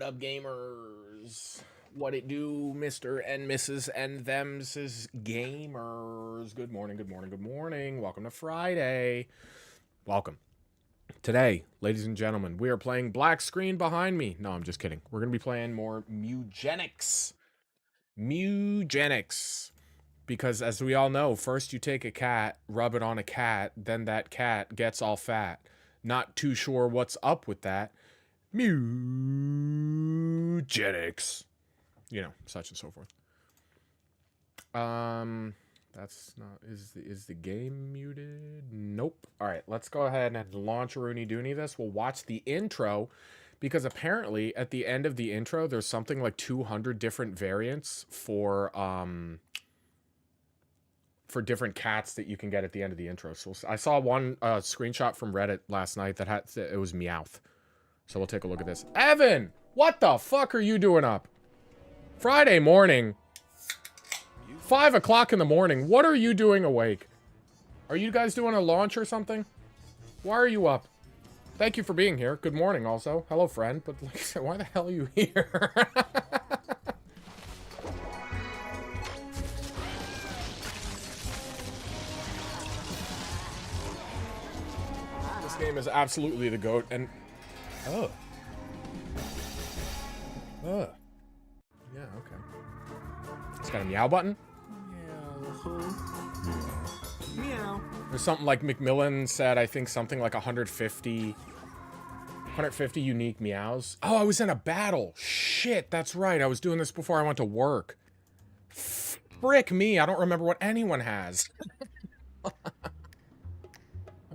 up, gamers? What it do, Mr. and Mrs. and thems is gamers? Good morning, good morning, good morning. Welcome to Friday. Welcome. Today, ladies and gentlemen, we are playing black screen behind me. No, I'm just kidding. We're going to be playing more Mewgenics. Mewgenics. Because as we all know, first you take a cat, rub it on a cat, then that cat gets all fat. Not too sure what's up with that. Mewgenics. You know, such and so forth. That's not... Is the game muted? Nope. All right, let's go ahead and launch Rooney Dooney this. We'll watch the intro, because apparently at the end of the intro, there's something like 200 different variants for different cats that you can get at the end of the intro. So I saw one screenshot from Reddit last night that had... It was Meowth. So we'll take a look at this. Evan! What the fuck are you doing up? Friday morning. 5 o'clock in the morning. What are you doing awake? Are you guys doing a launch or something? Why are you up? Thank you for being here. Good morning also. Hello, friend. But like I said, why the hell are you here? This game is absolutely the GOAT, and... Oh. Oh. Yeah, okay. It's got a meow button? Meow. There's something like Macmillan said, I think something like 150 unique meows. Oh, I was in a battle. Shit, that's right. I was doing this before I went to work. Frick me, I don't remember what anyone has.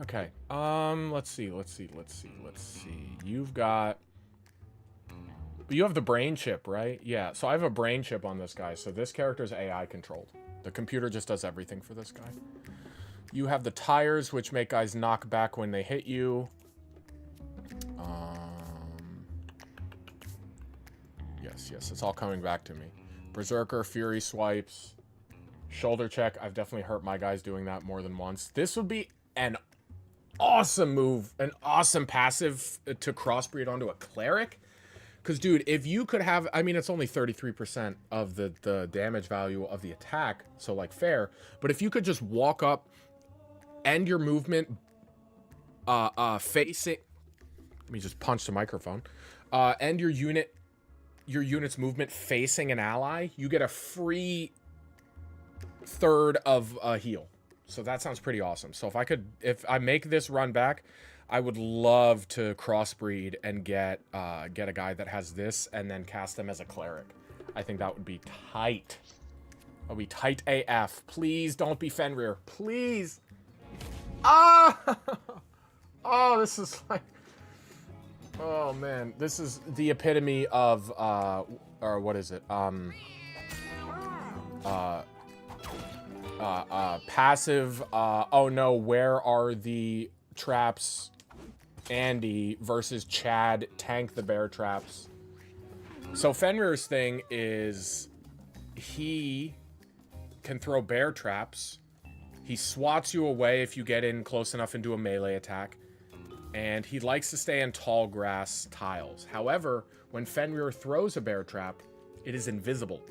Okay, let's see. You have the brain chip, right? Yeah, so I have a brain chip on this guy, so this character's AI controlled. The computer just does everything for this guy. You have the tires, which make guys knock back when they hit you. Yes, it's all coming back to me. Berserker, Fury Swipes, Shoulder Check. I've definitely hurt my guys doing that more than once. This would be an awesome move, an awesome passive to crossbreed onto a Cleric. Because, dude, if you could have... I mean, it's only 33% of the damage value of the attack, so, like, fair. But if you could just walk up, end your movement facing... Let me just punch the microphone. End your unit's movement facing an ally, you get a free third of a heal. So that sounds pretty awesome. So if I make this run back... I would love to crossbreed and get a guy that has this and then cast them as a cleric. I think that would be tight. That would be tight AF. Please don't be Fenrir. Please. Ah! Oh, this is like... Oh, man. This is the epitome of... or what is it? Passive... oh, no. Where are the traps... Andy versus Chad tank the bear traps. So Fenrir's thing is he can throw bear traps. He swats you away if you get in close enough into a melee attack. And he likes to stay in tall grass tiles. However, when Fenrir throws a bear trap, it is invisible.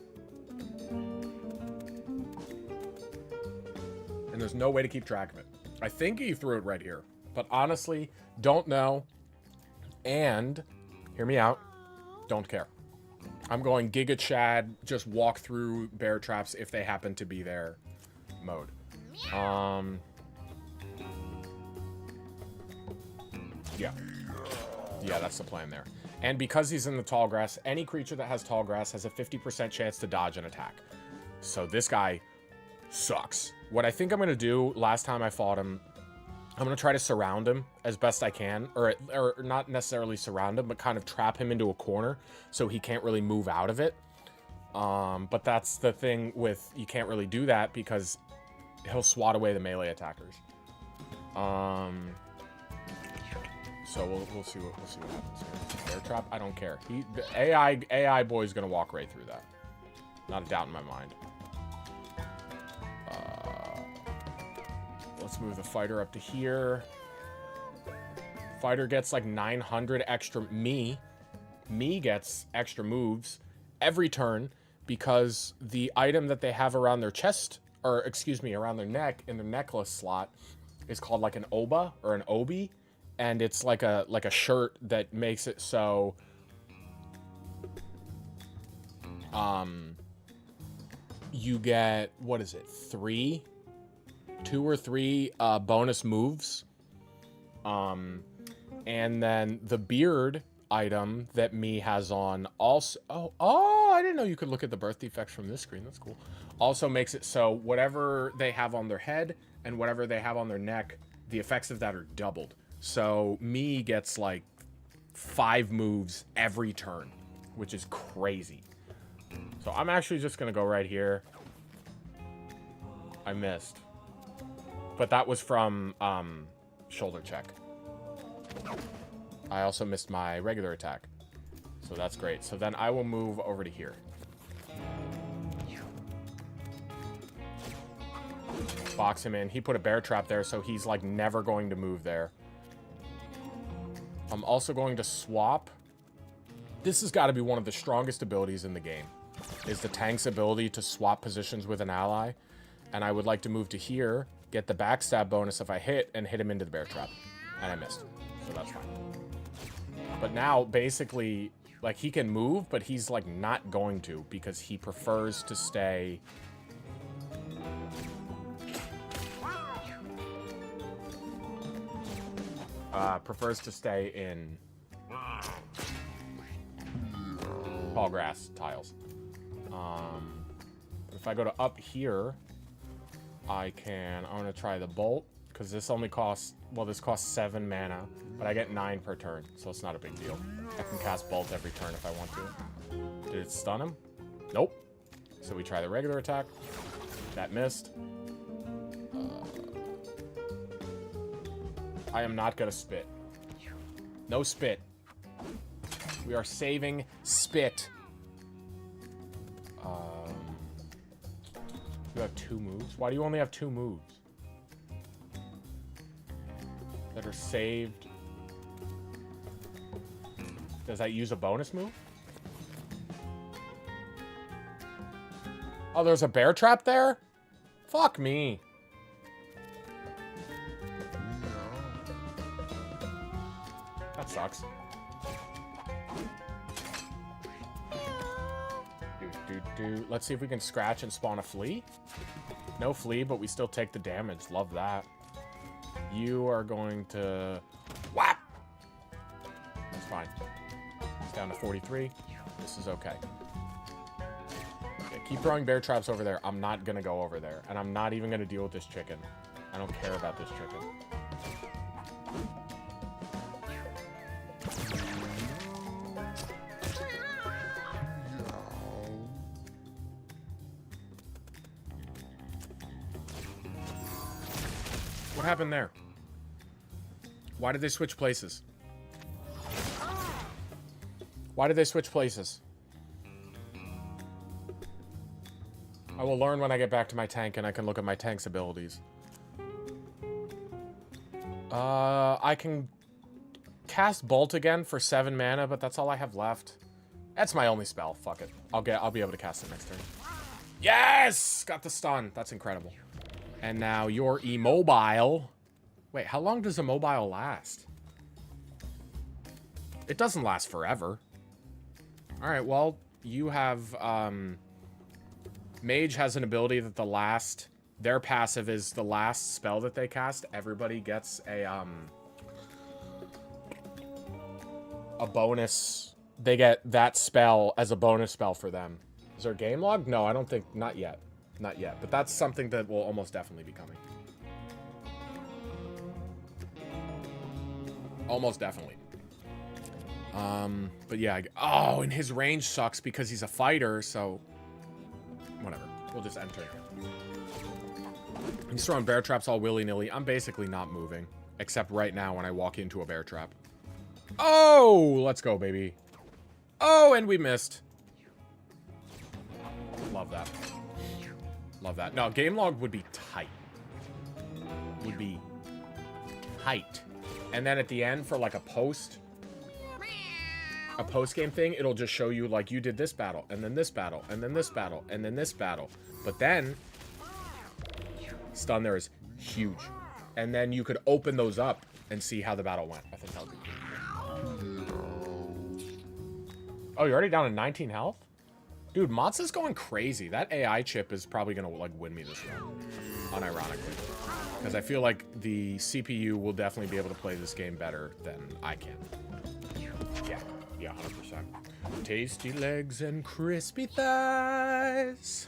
And there's no way to keep track of it. I think he threw it right here. But honestly, don't know. And, hear me out, don't care. I'm going Giga Chad, just walk through bear traps if they happen to be there mode. Yeah. Yeah, that's the plan there. And because he's in the tall grass, any creature that has tall grass has a 50% chance to dodge an attack. So this guy sucks. What I think I'm going to do last time I fought him... I'm going to try to surround him as best I can, or not necessarily surround him, but kind of trap him into a corner so he can't really move out of it. But that's the thing with, you can't really do that because he'll swat away the melee attackers. So we'll see what happens here. Bear trap, I don't care. The AI boy is going to walk right through that. Not a doubt in my mind. Let's move the fighter up to here. Fighter gets like 900 extra me Me gets extra moves every turn because the item that they have around their chest, or excuse me, around their neck in their necklace slot is called like an oba or an obi, and it's like a shirt that makes it so you get, what is it, 2 or 3 bonus moves. And then the beard item that me has on also, oh, I didn't know you could look at the birth defects from this screen. That's cool. Also makes it so whatever they have on their head and whatever they have on their neck, the effects of that are doubled. So me gets like 5 moves every turn, which is crazy. So I'm actually just gonna go right here. I missed, but that was from shoulder check. I also missed my regular attack, so that's great. So then I will move over to here. Box him in. He put a bear trap there, so he's like never going to move there. I'm also going to swap. This has got to be one of the strongest abilities in the game, is the tank's ability to swap positions with an ally. And I would like to move to here, get the backstab bonus if I hit, and hit him into the bear trap. And I missed, so that's fine. But now, basically, like, he can move, but he's, like, not going to, because he prefers to stay... in tall grass tiles. If I go to up here, I'm gonna try the bolt, because this only costs, well, this costs 7 mana, but I get 9 per turn, so it's not a big deal. I can cast bolt every turn if I want to. Did it stun him? Nope. So we try the regular attack. That missed. I am not gonna spit. No spit. We are saving spit. You have 2 moves? Why do you only have 2 moves that are saved? Does that use a bonus move? Oh, there's a bear trap there? Fuck me. That sucks. Let's see if we can scratch and spawn a flea. No flea, but we still take the damage. Love that. You are going to... Whap! That's fine. It's down to 43. This is okay. Okay, keep throwing bear traps over there. I'm not going to go over there. And I'm not even going to deal with this chicken. I don't care about this chicken. What happened there? Why did they switch places? Why did they switch places? I will learn when I get back to my tank and I can look at my tank's abilities. I can cast Bolt again for 7 mana, but that's all I have left. That's my only spell. Fuck it. I'll be able to cast it next turn. Yes! Got the stun. That's incredible. And now you're immobile. Wait, how long does immobile last? It doesn't last forever. Alright, well, you have... Mage has an ability that their passive is the last spell that they cast. Everybody gets a bonus. They get that spell as a bonus spell for them. Is there a game log? No, I don't think... Not yet. Not yet, but that's something that will almost definitely be coming. Almost definitely. But yeah, oh, and his range sucks because he's a fighter, so whatever. We'll just enter. He's throwing bear traps all willy-nilly. I'm basically not moving, except right now when I walk into a bear trap. Oh, let's go, baby. Oh, and we missed. Love that. Love that. No, game log would be tight. Would be tight. And then at the end for like a post, a post-game thing, it'll just show you, like, you did this battle, and then this battle, and then this battle, and then this battle. But then, stun there is huge. And then you could open those up and see how the battle went. I think that would be cool. Oh, you're already down to 19 health? Dude, Matza's going crazy. That AI chip is probably going to, like, win me this round. Unironically. Because I feel like the CPU will definitely be able to play this game better than I can. Yeah, 100%. Tasty legs and crispy thighs.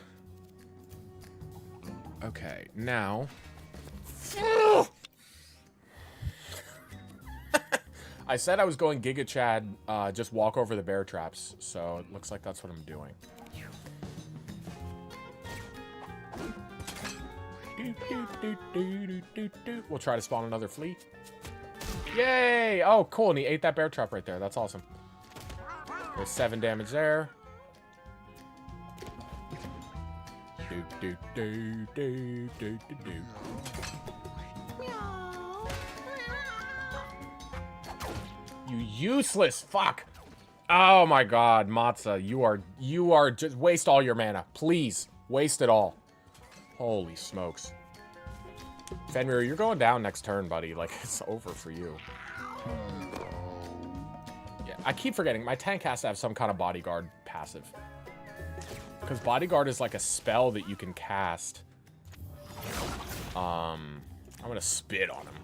Okay, now... I said I was going Giga Chad, just walk over the bear traps, so it looks like that's what I'm doing. We'll try to spawn another flea. Yay! Oh, cool, and he ate that bear trap right there. That's awesome. There's 7 damage there. You useless fuck. Oh my god, Matza, you are just waste all your mana. Please, waste it all. Holy smokes. Fenrir, you're going down next turn, buddy. Like, it's over for you. Yeah, I keep forgetting. My tank has to have some kind of bodyguard passive. Because bodyguard is like a spell that you can cast. I'm gonna spit on him.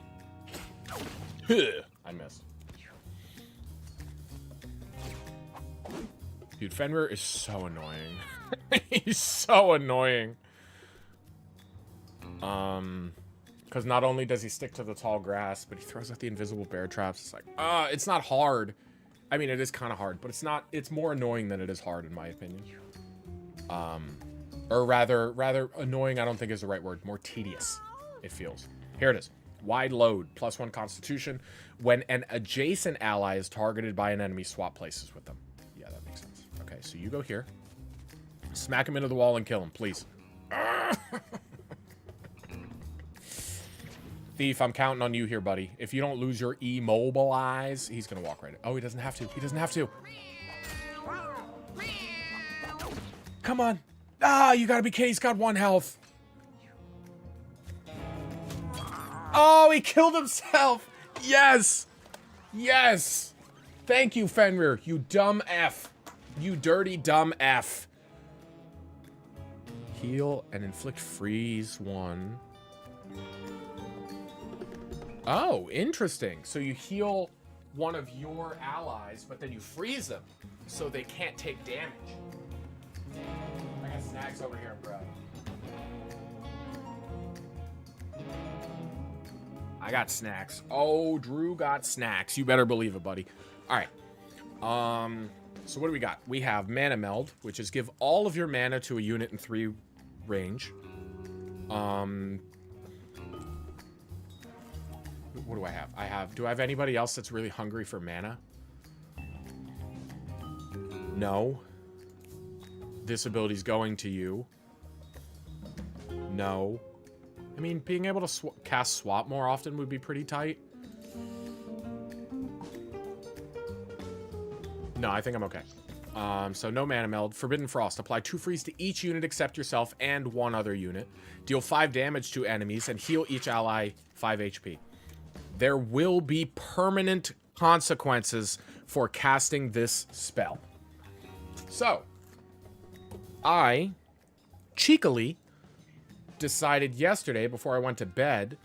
I missed. Dude, Fenrir is so annoying. He's so annoying. Because not only does he stick to the tall grass, but he throws out the invisible bear traps. It's like, it's not hard. I mean, it is kind of hard, but it's more annoying than it is hard, in my opinion. Or rather annoying, I don't think is the right word. More tedious, it feels. Here it is. Wide load, +1 constitution. When an adjacent ally is targeted by an enemy, swap places with them. Yeah, that makes sense. Okay, so you go here. Smack him into the wall and kill him, please. Thief, I'm counting on you here, buddy. If you don't lose your immobilize, he's gonna walk right in. Oh, he doesn't have to. He doesn't have to. Come on. Ah, you gotta be kidding. He's got 1 health. Oh, he killed himself. Yes. Yes. Thank you, Fenrir. You dumb F. You dirty dumb F. Heal and inflict freeze 1. Oh, interesting. So you heal one of your allies, but then you freeze them so they can't take damage. I got snacks over here, bro. I got snacks. Oh, Drew got snacks. You better believe it, buddy. All right. So what do we got? We have Mana Meld, which is give all of your mana to a unit in 3 range. What do I have? Do I have anybody else that's really hungry for mana? No. This ability's going to you. No. I mean, being able to cast swap more often would be pretty tight. No, I think I'm okay. So no Mana Meld. Forbidden Frost. Apply 2 freeze to each unit except yourself and 1 other unit. Deal 5 damage to enemies and heal each ally 5 HP. There will be permanent consequences for casting this spell. So, I cheekily decided yesterday before I went to bed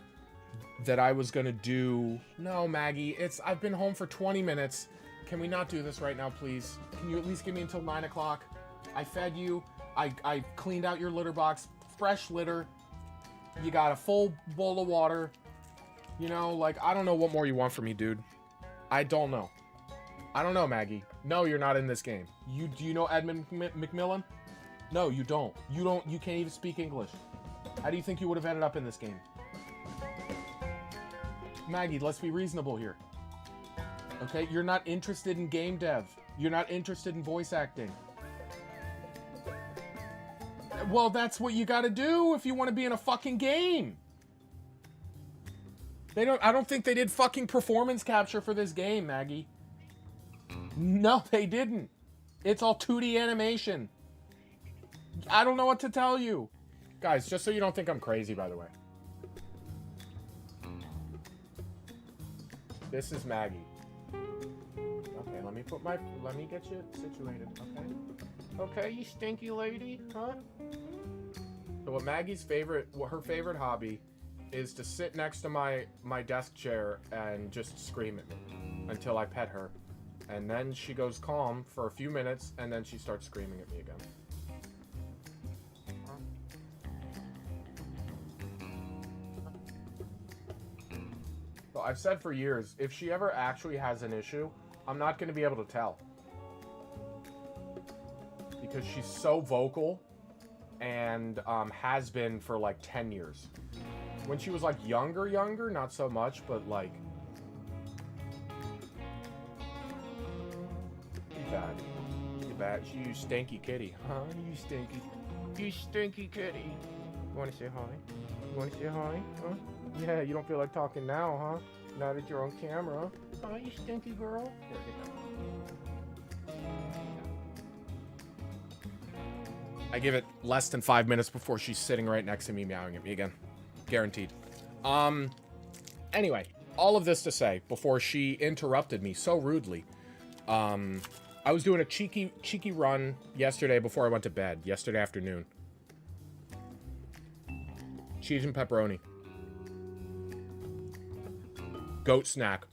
that I was going to do... No, Maggie, I've been home for 20 minutes. Can we not do this right now, please? Can you at least give me until 9 o'clock? I fed you. I cleaned out your litter box. Fresh litter. You got a full bowl of water. You know, like, I don't know what more you want from me, dude. I don't know. I don't know, Maggie. No, you're not in this game. Do you know Edmund McMillan? No, you don't. You can't even speak English. How do you think you would have ended up in this game? Maggie, let's be reasonable here. Okay, you're not interested in game dev. You're not interested in voice acting. Well, that's what you gotta do if you want to be in a fucking game. I don't think they did fucking performance capture for this game, Maggie. No, they didn't. It's all 2D animation. I don't know what to tell you. Guys, just so you don't think I'm crazy, by the way. This is Maggie. Okay, let me get you situated, okay? Okay, you stinky lady, huh? So what her favorite hobby is to sit next to my desk chair and just scream at me until I pet her. And then she goes calm for a few minutes, and then she starts screaming at me again. So I've said for years, if she ever actually has an issue, I'm not going to be able to tell. Because she's so vocal and has been for like 10 years. When she was like younger, not so much, but like... You bad. You stinky kitty. Huh? You stinky kitty. You want to say hi? You want to say hi? Huh? Yeah, you don't feel like talking now, huh? Now that you're on camera. Huh, you stinky girl? Here, get that. I give it less than 5 minutes before she's sitting right next to me meowing at me again. Guaranteed. Anyway, all of this to say, before she interrupted me so rudely, I was doing a cheeky run yesterday before I went to bed, yesterday afternoon. Cheese and pepperoni. Goat snack.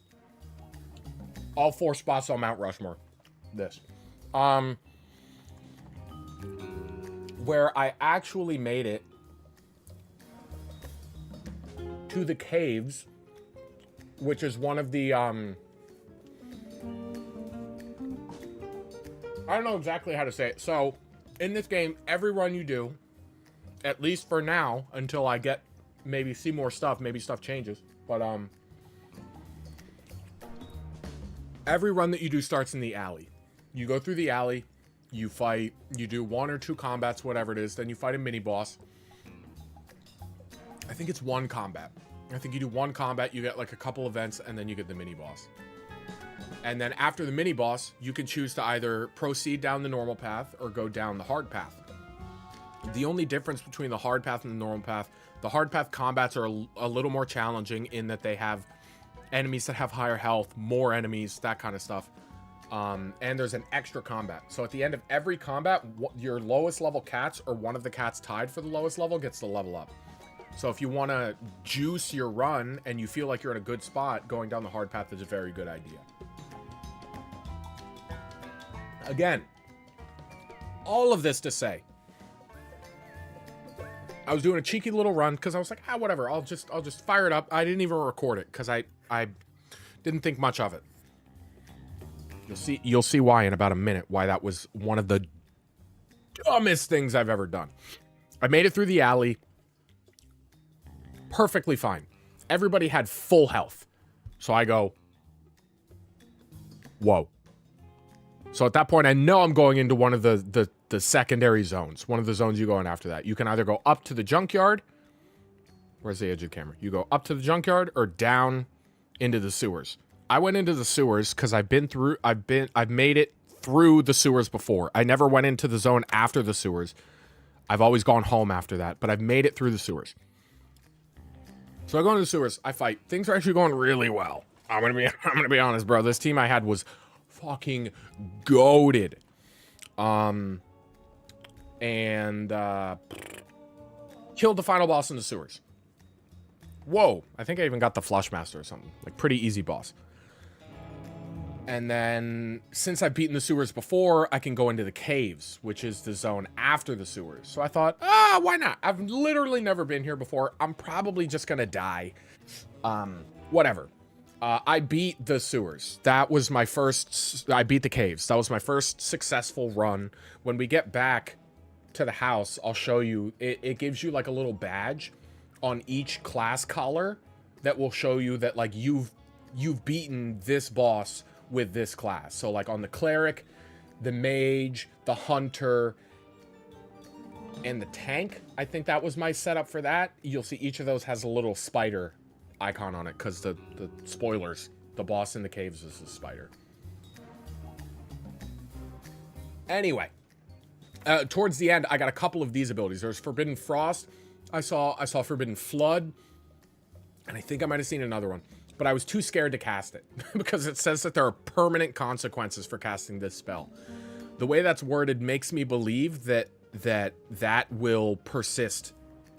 All 4 spots on Mount Rushmore. This. Where I actually made it to the caves, which is one of the, I don't know exactly how to say it. So, in this game, every run you do, at least for now, until I get, maybe see more stuff, maybe stuff changes, but, every run that you do starts in the alley. You go through the alley, you fight, you do 1 or 2 combats, whatever it is, then you fight a mini-boss. I think it's 1 combat. I think you do 1 combat, you get like a couple events, and then you get the mini-boss. And then after the mini-boss, you can choose to either proceed down the normal path or go down the hard path. The only difference between the hard path and the normal path, the hard path combats are a little more challenging in that they have enemies that have higher health, more enemies, that kind of stuff. And there's an extra combat. So at the end of every combat, your lowest level cats or one of the cats tied for the lowest level gets to level up. So if you want to juice your run and you feel like you're in a good spot, going down the hard path is a very good idea. Again, all of this to say, I was doing a cheeky little run because I was like, whatever, I'll just fire it up. I didn't even record it because I didn't think much of it. You'll see why in about a minute, why that was one of the dumbest things I've ever done. I made it through the alley perfectly fine. Everybody had full health. So I go, whoa. So at that point, I know I'm going into one of the secondary zones. One of the zones you go in after that. You can either go up to the junkyard. Where's the edge of the camera? You go up to the junkyard or down into the sewers. I went into the sewers because I've made it through the sewers before. I never went into the zone after the sewers. I've always gone home after that, but I've made it through the sewers. So I go into the sewers, I fight. Things are actually going really well. I'm gonna be honest, bro. This team I had was fucking goated. Killed the final boss in the sewers. Whoa, I think I even got the Flushmaster or something. Like, pretty easy boss. And then, since I've beaten the sewers before, I can go into the caves, which is the zone after the sewers. So I thought, why not? I've literally never been here before. I'm probably just gonna die. Whatever. I beat the sewers. That was my first... I beat the caves. That was my first successful run. When we get back to the house, I'll show you. It gives you, like, a little badge on each class collar that will show you that, like, you've beaten this boss with this class. So, like, on the cleric, the mage, the hunter, and the tank, I think that was my setup for that. You'll see each of those has a little spider icon on it because the spoilers, the boss in the caves is a spider. Anyway, towards the end, I got a couple of these abilities. There's Forbidden Frost. I saw Forbidden Flood. And I think I might have seen another one. But I was too scared to cast it. Because it says that there are permanent consequences for casting this spell. The way that's worded makes me believe that will persist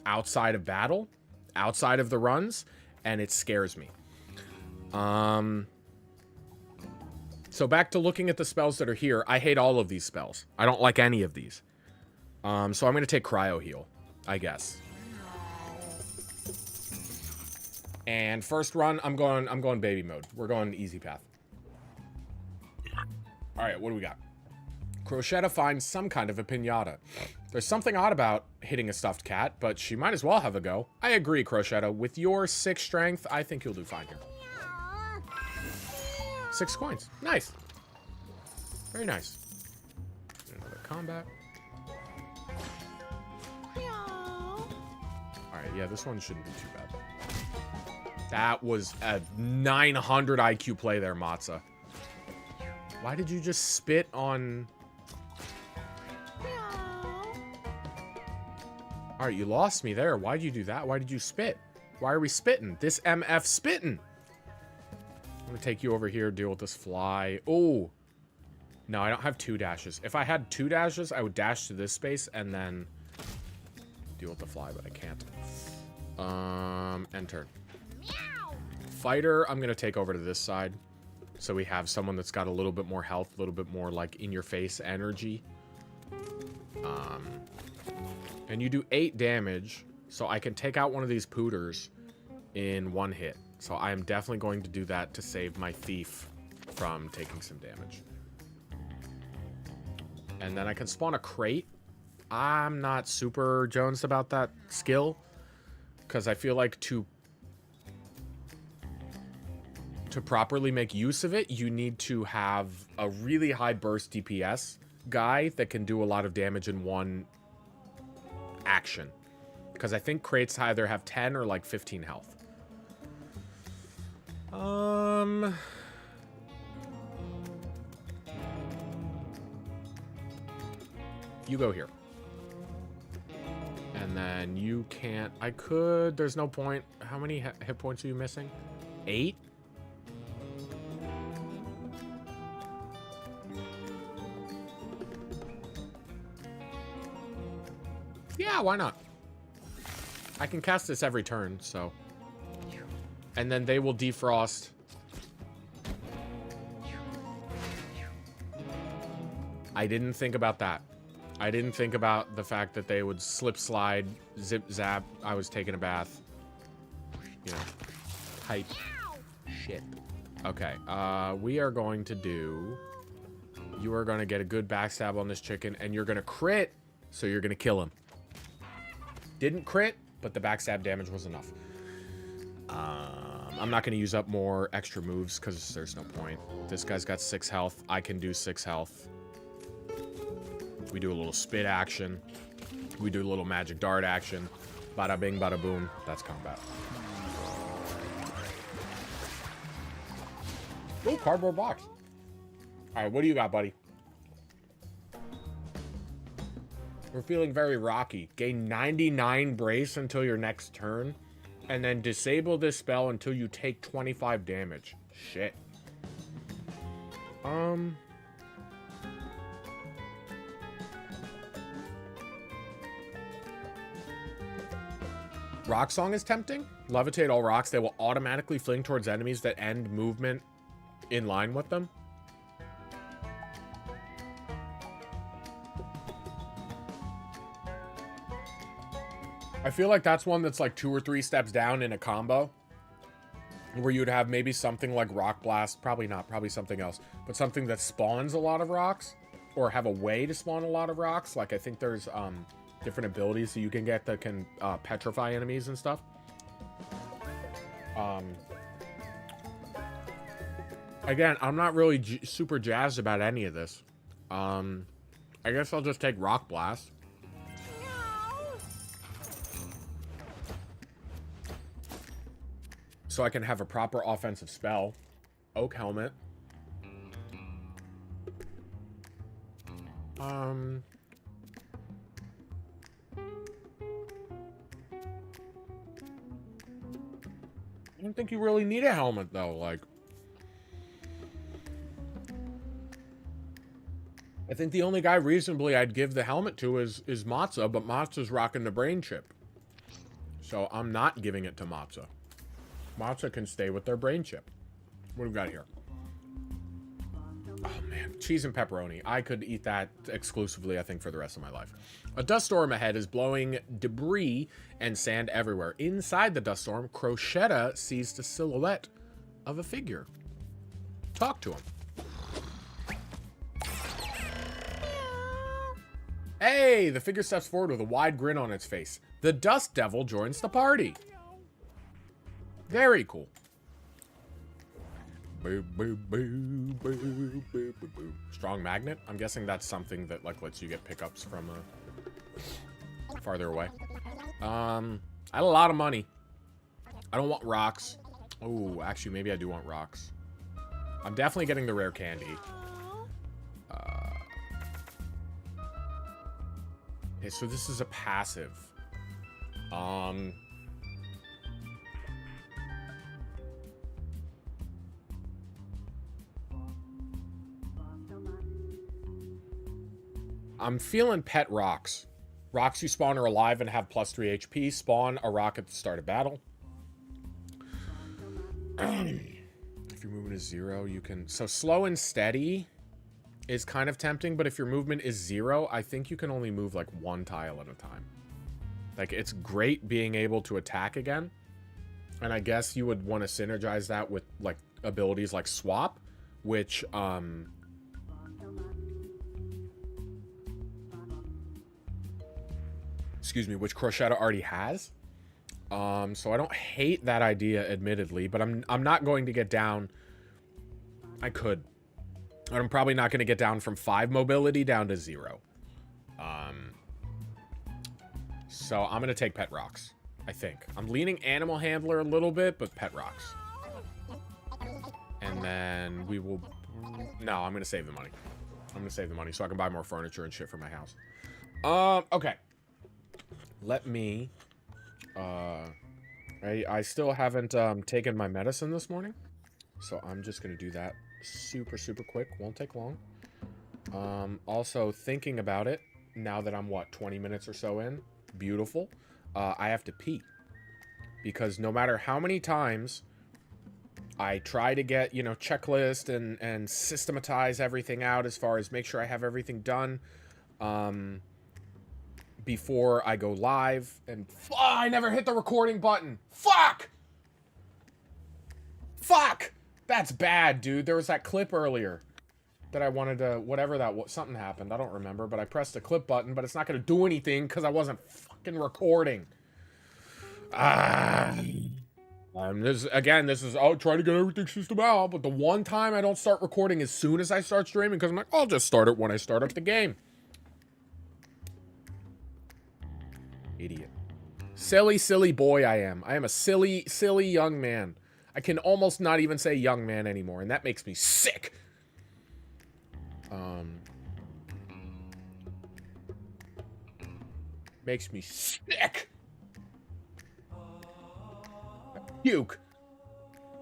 outside of battle, outside of the runs, and it scares me. So back to looking at the spells that are here. I hate all of these spells. I don't like any of these. So I'm going to take Cryo Heal, I guess. And first run, I'm going baby mode. We're going easy path. All right, what do we got? Crochetta finds some kind of a piñata. There's something odd about hitting a stuffed cat, but she might as well have a go. I agree, Crochetta. With your 6 strength, I think you'll do fine here. 6 coins. Nice. Very nice. Another combat. Alright, yeah, this one shouldn't be too bad. That was a 900 IQ play there, Matza. Why did you just spit on... Alright, you lost me there. Why did you do that? Why did you spit? Why are we spitting? This MF spitting. I'm going to take you over here, deal with this fly. Oh. No, I don't have 2 dashes. If I had 2 dashes, I would dash to this space and then deal with the fly, but I can't. End turn. Fighter, I'm going to take over to this side. So we have someone that's got a little bit more health, a little bit more, like, in-your-face energy. And you do 8 damage, so I can take out one of these pooters in 1 hit. So I am definitely going to do that to save my thief from taking some damage. And then I can spawn a crate. I'm not super jonesed about that skill, because I feel like to properly make use of it, you need to have a really high burst DPS guy that can do a lot of damage in one action. Because I think crates either have 10 or like 15 health. You go here. And then you can't... I could... There's no point. How many hit points are you missing? 8? Yeah, why not? I can cast this every turn, so... And then they will defrost. I didn't think about that. I didn't think about the fact that they would slip slide, zip zap. I was taking a bath. You know, type shit. Okay, we are going to do... You are going to get a good backstab on this chicken, and you're going to crit, so you're going to kill him. Didn't crit, but the backstab damage was enough. I'm not going to use up more extra moves because there's no point. This guy's got 6 health. I can do 6 health. We do a little spit action. We do a little magic dart action. Bada bing, bada boom. That's combat. Oh, cardboard box. All right, what do you got, buddy? We're feeling very rocky. Gain 99 brace until your next turn. And then disable this spell until you take 25 damage. Shit. Rock Song is tempting. Levitate all rocks. They will automatically fling towards enemies that end movement in line with them. I feel like that's one that's like 2 or 3 steps down in a combo. Where you would have maybe something like Rock Blast. Probably not. Probably something else. But something that spawns a lot of rocks. Or have a way to spawn a lot of rocks. Like I think there's different abilities that you can get that can petrify enemies and stuff. Again, I'm not really super jazzed about any of this. I guess I'll just take Rock Blast. So I can have a proper offensive spell. Oak Helmet. I don't think you really need a helmet, though. Like, I think the only guy reasonably I'd give the helmet to is Matza, but Matza's rocking the brain chip. So I'm not giving it to Matza. Matza can stay with their brain chip. What do we got here? Oh, man. Cheese and pepperoni. I could eat that exclusively, I think, for the rest of my life. A dust storm ahead is blowing debris and sand everywhere. Inside the dust storm, Crochetta sees the silhouette of a figure. Talk to him. Hey, the figure steps forward with a wide grin on its face. The Dust Devil joins the party. Very cool. Boo, boo, boo, boo, boo, boo, boo. Strong magnet? I'm guessing that's something that like lets you get pickups from farther away. I had a lot of money. I don't want rocks. Oh, actually, maybe I do want rocks. I'm definitely getting the rare candy. Okay, so this is a passive. I'm feeling pet rocks. Rocks you spawn are alive and have plus 3 HP. Spawn a rock at the start of battle. If your movement is 0, you can... So slow and steady is kind of tempting, but if your movement is 0, I think you can only move like 1 tile at a time. Like, it's great being able to attack again. And I guess you would want to synergize that with like abilities like swap, which excuse me, which Crochetta already has. So I don't hate that idea, admittedly, but I'm not going to get down. I could. I'm probably not going to get down from 5 mobility down to 0. So I'm going to take Pet Rocks, I think. I'm leaning Animal Handler a little bit, but Pet Rocks. And then we will... No, I'm going to save the money. I'm going to save the money so I can buy more furniture and shit for my house. Okay. Let me... I still haven't taken my medicine this morning. So I'm just going to do that super, super quick. Won't take long. Also, thinking about it, now that I'm, what, 20 minutes or so in? Beautiful. I have to pee. Because no matter how many times I try to get, you know, checklist and systematize everything out as far as make sure I have everything done before I go live. And I never hit the recording button. Fuck! Fuck! That's bad, dude. There was that clip earlier that I wanted to, whatever that was, something happened. I don't remember, but I pressed the clip button, but it's not going to do anything because I wasn't fucking recording. This is, I'll try to get everything system out, but the one time I don't start recording as soon as I start streaming, because I'm like, I'll just start it when I start up the game. Idiot. Silly, silly boy I am. I am a silly, silly young man. I can almost not even say young man anymore, and that makes me sick. Makes me sick. Puke.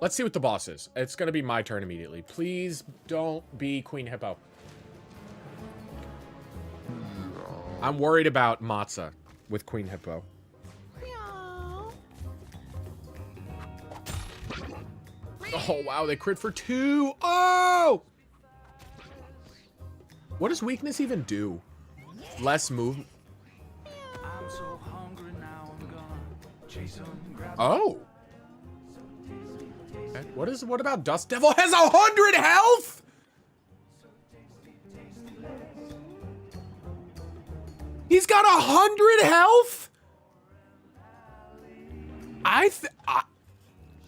Let's see what the boss is. It's going to be my turn immediately. Please don't be Queen Hippo. I'm worried about Matza with Queen Hippo. Oh, wow. They crit for 2. Oh! What does weakness even do? Less movement. Oh. Okay. What about Dust Devil has 100 health? He's got 100 health?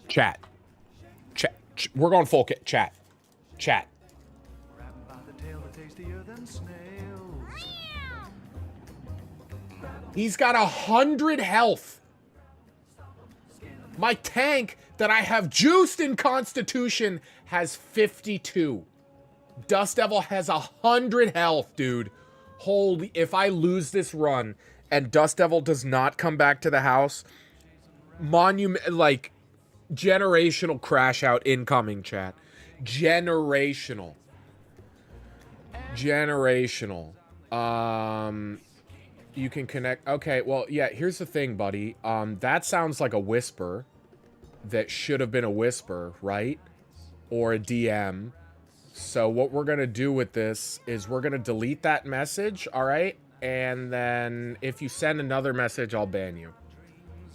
Chat. We're going full kit. Chat. He's got 100 health. My tank that I have juiced in Constitution has 52. Dust Devil has 100 health, dude. Holy, if I lose this run and Dust Devil does not come back to the house, like, generational crash out incoming, chat. Generational. You can connect. Okay, well, yeah, here's the thing, buddy. That sounds like a whisper that should have been a whisper, right? Or a DM. So what we're going to do with this is we're going to delete that message, all right? And then if you send another message, I'll ban you.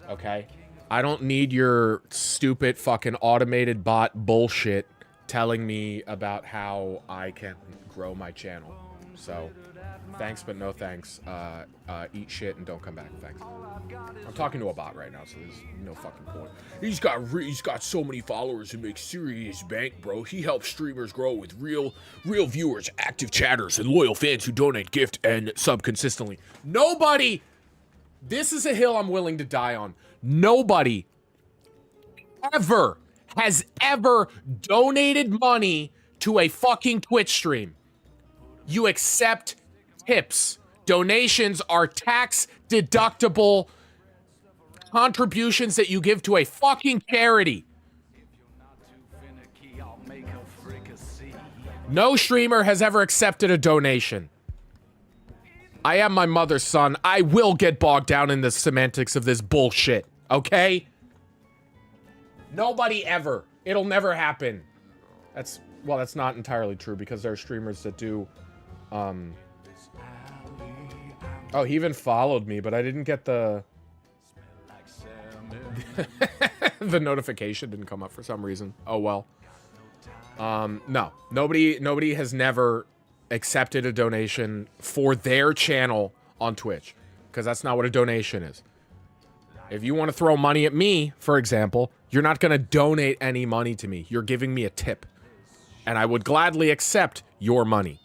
Okay? I don't need your stupid fucking automated bot bullshit telling me about how I can grow my channel. So, thanks, but no thanks. Eat shit and don't come back. Thanks. I'm talking to a bot right now, so there's no fucking point. He's got so many followers who make serious bank, bro. He helps streamers grow with real viewers, active chatters, and loyal fans who donate, gift, and sub consistently. Nobody. This is a hill I'm willing to die on. Nobody has ever donated money to a fucking Twitch stream. You accept tips. Donations are tax deductible contributions that you give to a fucking charity. No streamer has ever accepted a donation. I am my mother's son. I will get bogged down in the semantics of this bullshit, okay? Nobody ever. It'll never happen. That's not entirely true because there are streamers that do, Oh, he even followed me, but I didn't get the... the notification didn't come up for some reason. Oh, well. No. Nobody has never accepted a donation for their channel on Twitch, because that's not what a donation is. If you want to throw money at me, for example, you're not going to donate any money to me. You're giving me a tip, and I would gladly accept your money.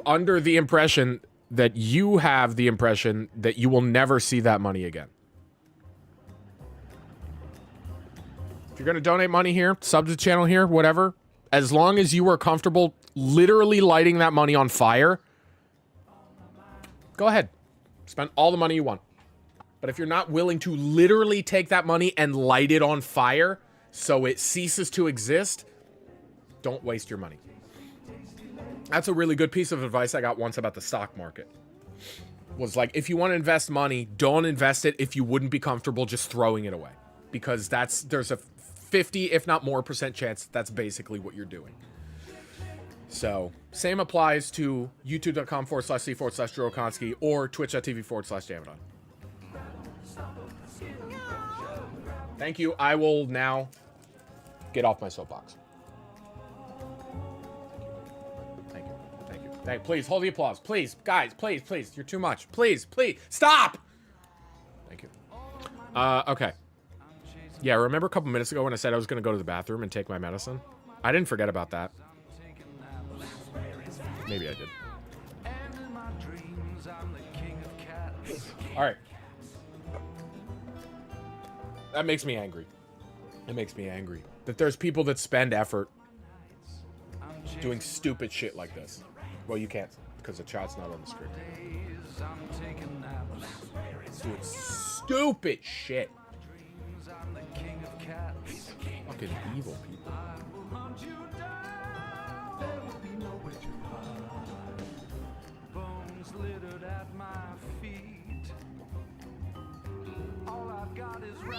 Under the impression that you have the impression that you will never see that money again. If you're going to donate money here, sub to the channel here, whatever, as long as you are comfortable literally lighting that money on fire, go ahead. Spend all the money you want. But if you're not willing to literally take that money and light it on fire so it ceases to exist, don't waste your money. That's a really good piece of advice I got once about the stock market. Was like, if you want to invest money, don't invest it if you wouldn't be comfortable just throwing it away. Because there's a 50, if not more % chance that's basically what you're doing. So, same applies to youtube.com/c/Jurokonsky or twitch.tv/Jamadon. Thank you. I will now get off my soapbox. Thank you. Thank you. Please, hold the applause. Please, guys, please. You're too much. Please, stop! Thank you. Okay. Yeah, remember a couple minutes ago when I said I was going to go to the bathroom and take my medicine? I didn't forget about that. Maybe I did. Alright. That makes me angry. It makes me angry. That there's people that spend effort doing stupid shit like this. Well, you can't, because the chat's not on the screen. Doing stupid shit. Fucking evil people.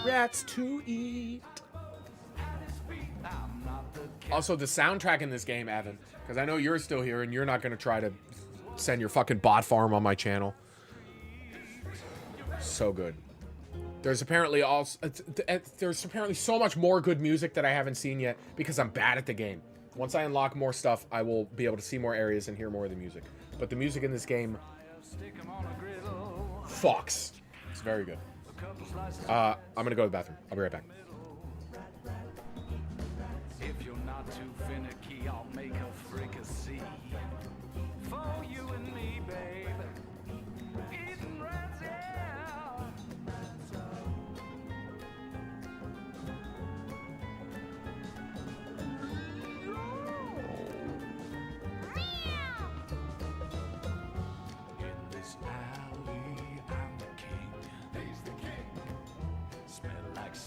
Rats to eat. Also, the soundtrack in this game, Evan, because I know you're still here and you're not going to try to send your fucking bot farm on my channel. So good. There's apparently so much more good music that I haven't seen yet because I'm bad at the game. Once I unlock more stuff, I will be able to see more areas and hear more of the music. But the music in this game fucks. It's very good. I'm gonna go to the bathroom. I'll be right back. If you're not too finicky, I'll make a fricassee for you and me, babe. Eating rats out.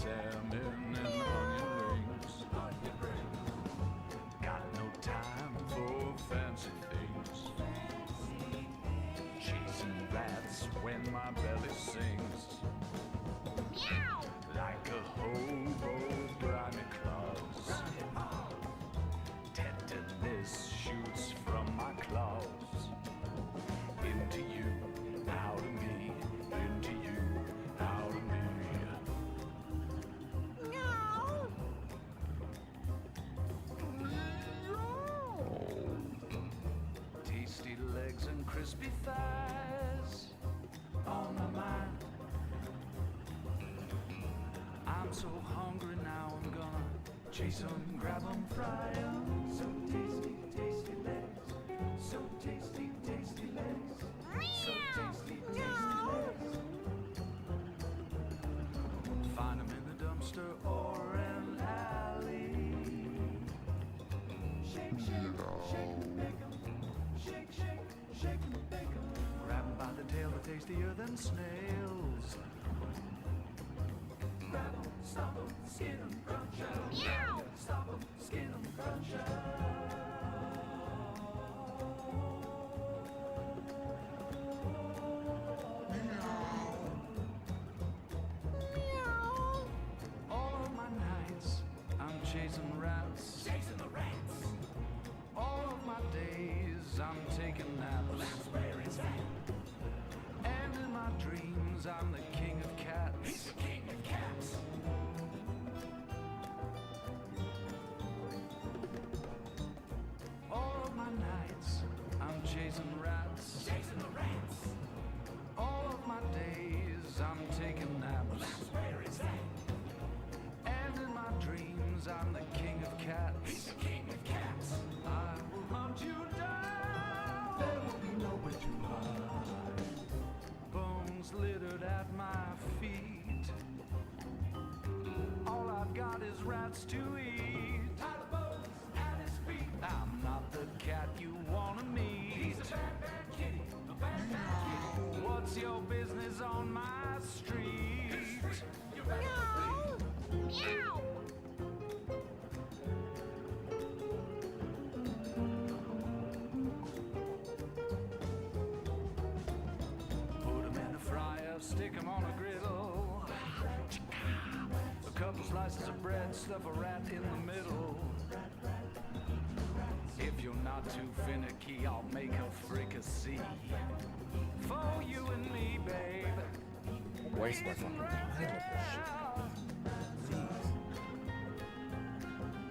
salmon and onion rings. Got no time for fancy things. Chasing rats when my belly sings. Meow! Like a hobo, grimy claws. Tenderness shoots from my claws. Into you, out of me. Into you, out of me. Meow! Tasty legs and crispy thighs on my mind. I'm so hungry now, I'm gonna chase 'em, grab 'em, fry 'em. So tasty, tasty legs. So tasty, tasty legs. So tasty, tasty legs. Find 'em in the dumpster or an alley. Shake, shake, shake 'em, bake 'em. Shake, shake, shake 'em, bake 'em. Grab 'em by the tail, they're tastier than snails. Grab 'em, stop 'em, skin 'em, crunch 'em. Meow! Stop 'em, skin 'em, crunch 'em. All of my nights, I'm chasing rats. Chasing the rats. All of my days, I'm taking naps. Where is that? And in my dreams, I'm the king of cats. He's the king of cats. All of my nights, I'm chasing rats. Chasing the rats. All of my days, I'm taking naps. Where is that? And in my dreams, I'm the king of cats. He's the king of cats. I will hunt you down. There will be nowhere to hide. Bones littered at my feet. All I've got is rats to eat. Tie the bones at his feet. I'm not the cat you wanna meet. He's a bad, bad kitty. A bad, bad kitty. What's your business on my street? You better Meow! Meow! Put 'em in the fryer, stick 'em on a griddle. A couple slices of bread, stuff a rat in the middle. If you're not too finicky, I'll make a fricassee for you and me, babe. Waste my fucking time with this shit.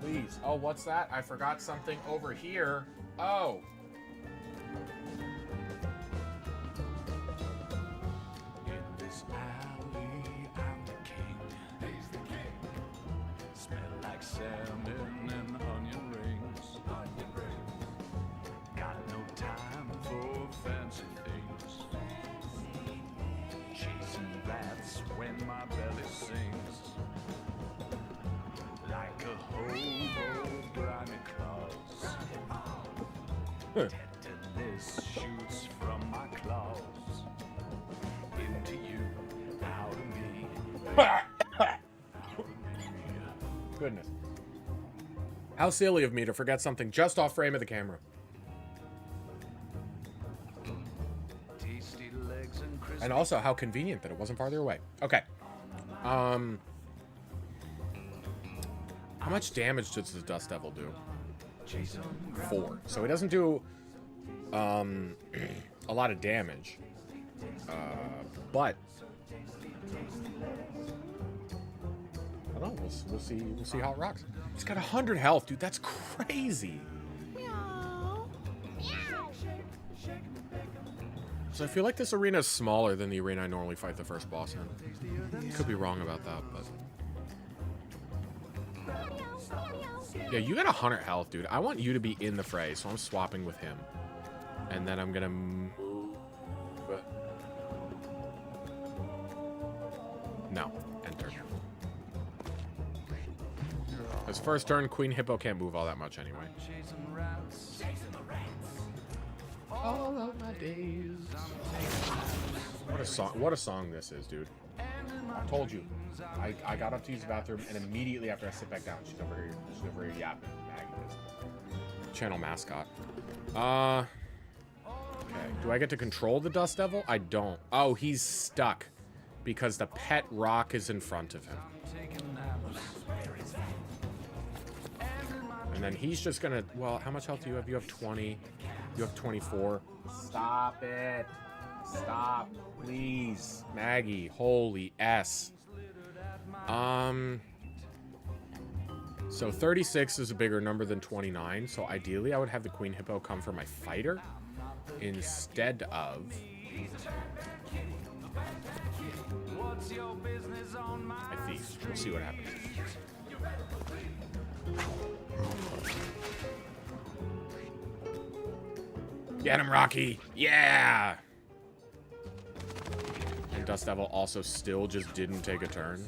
Please. Oh, what's that? I forgot something over here. Oh. In this alley, I'm the king. He's the king. Smell like salmon and onion rings. Onion rings. Got no time for fancy things. Chasing rats when my belly sings. Like a hobo, grimy claws. Tenderness shoots from my claws. Into you, out of me. Goodness. How silly of me to forget something just off frame of the camera. Tasty legs and crispy. And also how convenient that it wasn't farther away. Okay. How much damage does the Dust Devil do? 4. So he doesn't do a lot of damage. But I don't know, we'll see how it rocks. He's got 100 health, dude. That's crazy. Meow! Meow! So I feel like this arena is smaller than the arena I normally fight the first boss in. Could be wrong about that, but yeah, you got 100 health, dude. I want you to be in the fray, so I'm swapping with him. And then I'm gonna move. No, enter. His first turn, Queen Hippo can't move all that much anyway. All of my days. What a song this is, dude. I told you. I got up to use the bathroom, and immediately after I sit back down, she's over here yapping. Maggie is. Channel mascot. Okay. Do I get to control the Dust Devil? I don't. Oh, he's stuck because the pet rock is in front of him. And then he's just gonna, well, how much health do you have? You have 20. You have 24. Stop it. Stop, please. Maggie, holy S. So 36 is a bigger number than 29, so ideally I would have the Queen Hippo come for my fighter instead of... my thief. We'll see what happens. Get him, Rocky! Yeah! And Dust Devil also still just didn't take a turn.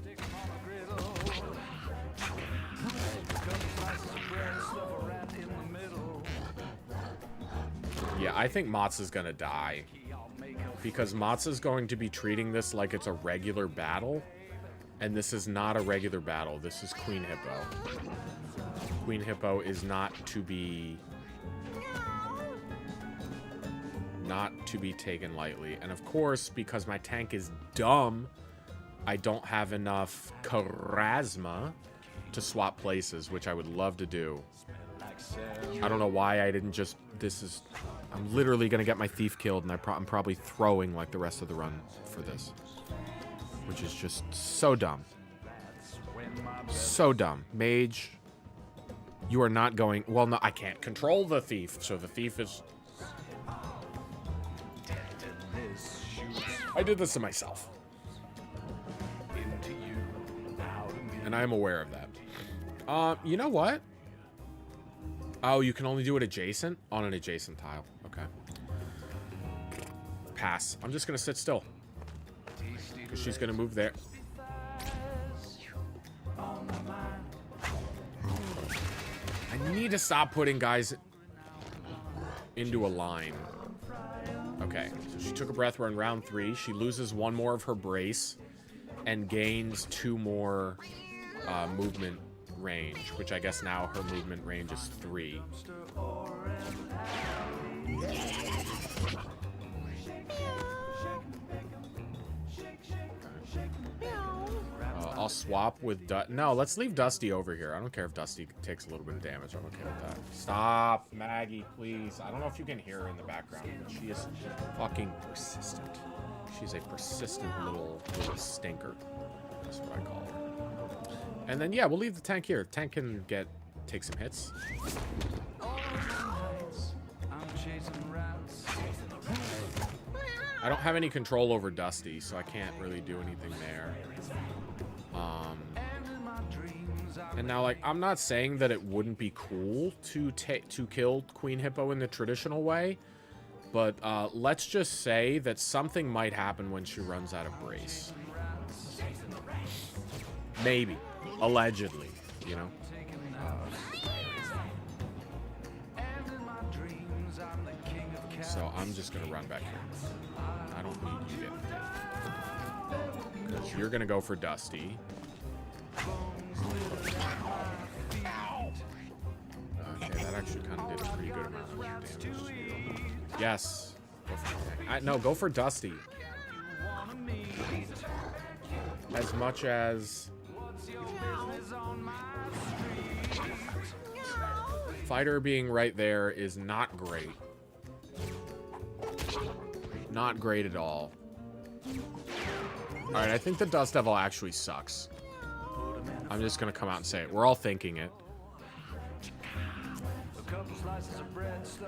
Yeah, I think Matza's gonna die. Because Matza's going to be treating this like it's a regular battle. And this is not a regular battle. This is Queen Hippo. Queen Hippo is not to be taken lightly. And of course, because my tank is dumb, I don't have enough charisma to swap places, which I would love to do. I don't know why I didn't just... I'm literally going to get my thief killed, and I'm probably throwing like the rest of the run for this. Which is just so dumb. So dumb. Mage, you are not going... Well, no, I can't control the thief, so the thief is... I did this to myself. And I'm aware of that. You know what? Oh, you can only do it adjacent? On an adjacent tile. Okay. Pass. I'm just going to sit still. Because she's going to move there. I need to stop putting guys into a line. Okay, so she took a breath. We're in round 3. She loses 1 more of her brace and gains 2 more movement range, which I guess now her movement range is 3. I'll swap with No, let's leave Dusty over here. I don't care if Dusty takes a little bit of damage. I'm okay with that. Stop, Maggie, please. I don't know if you can hear her in the background, but she is fucking persistent. She's a persistent little stinker. That's what I call her. And then, yeah, we'll leave the tank here. The tank can take some hits. I don't have any control over Dusty, so I can't really do anything there. And now, like, I'm not saying that it wouldn't be cool to kill Queen Hippo in the traditional way, but let's just say that something might happen when she runs out of brace. Maybe. Allegedly, you know? So I'm just going to run back here. I don't need you getting hit. Because you're going to go for Dusty. Okay, that actually kind of did a pretty good amount of damage to you. Yes. Go for no, go for Dusty. As much as... Fighter being right there is not great. Not great at all. Alright, I think the Dust Devil actually sucks. I'm just gonna come out and say it. We're all thinking it.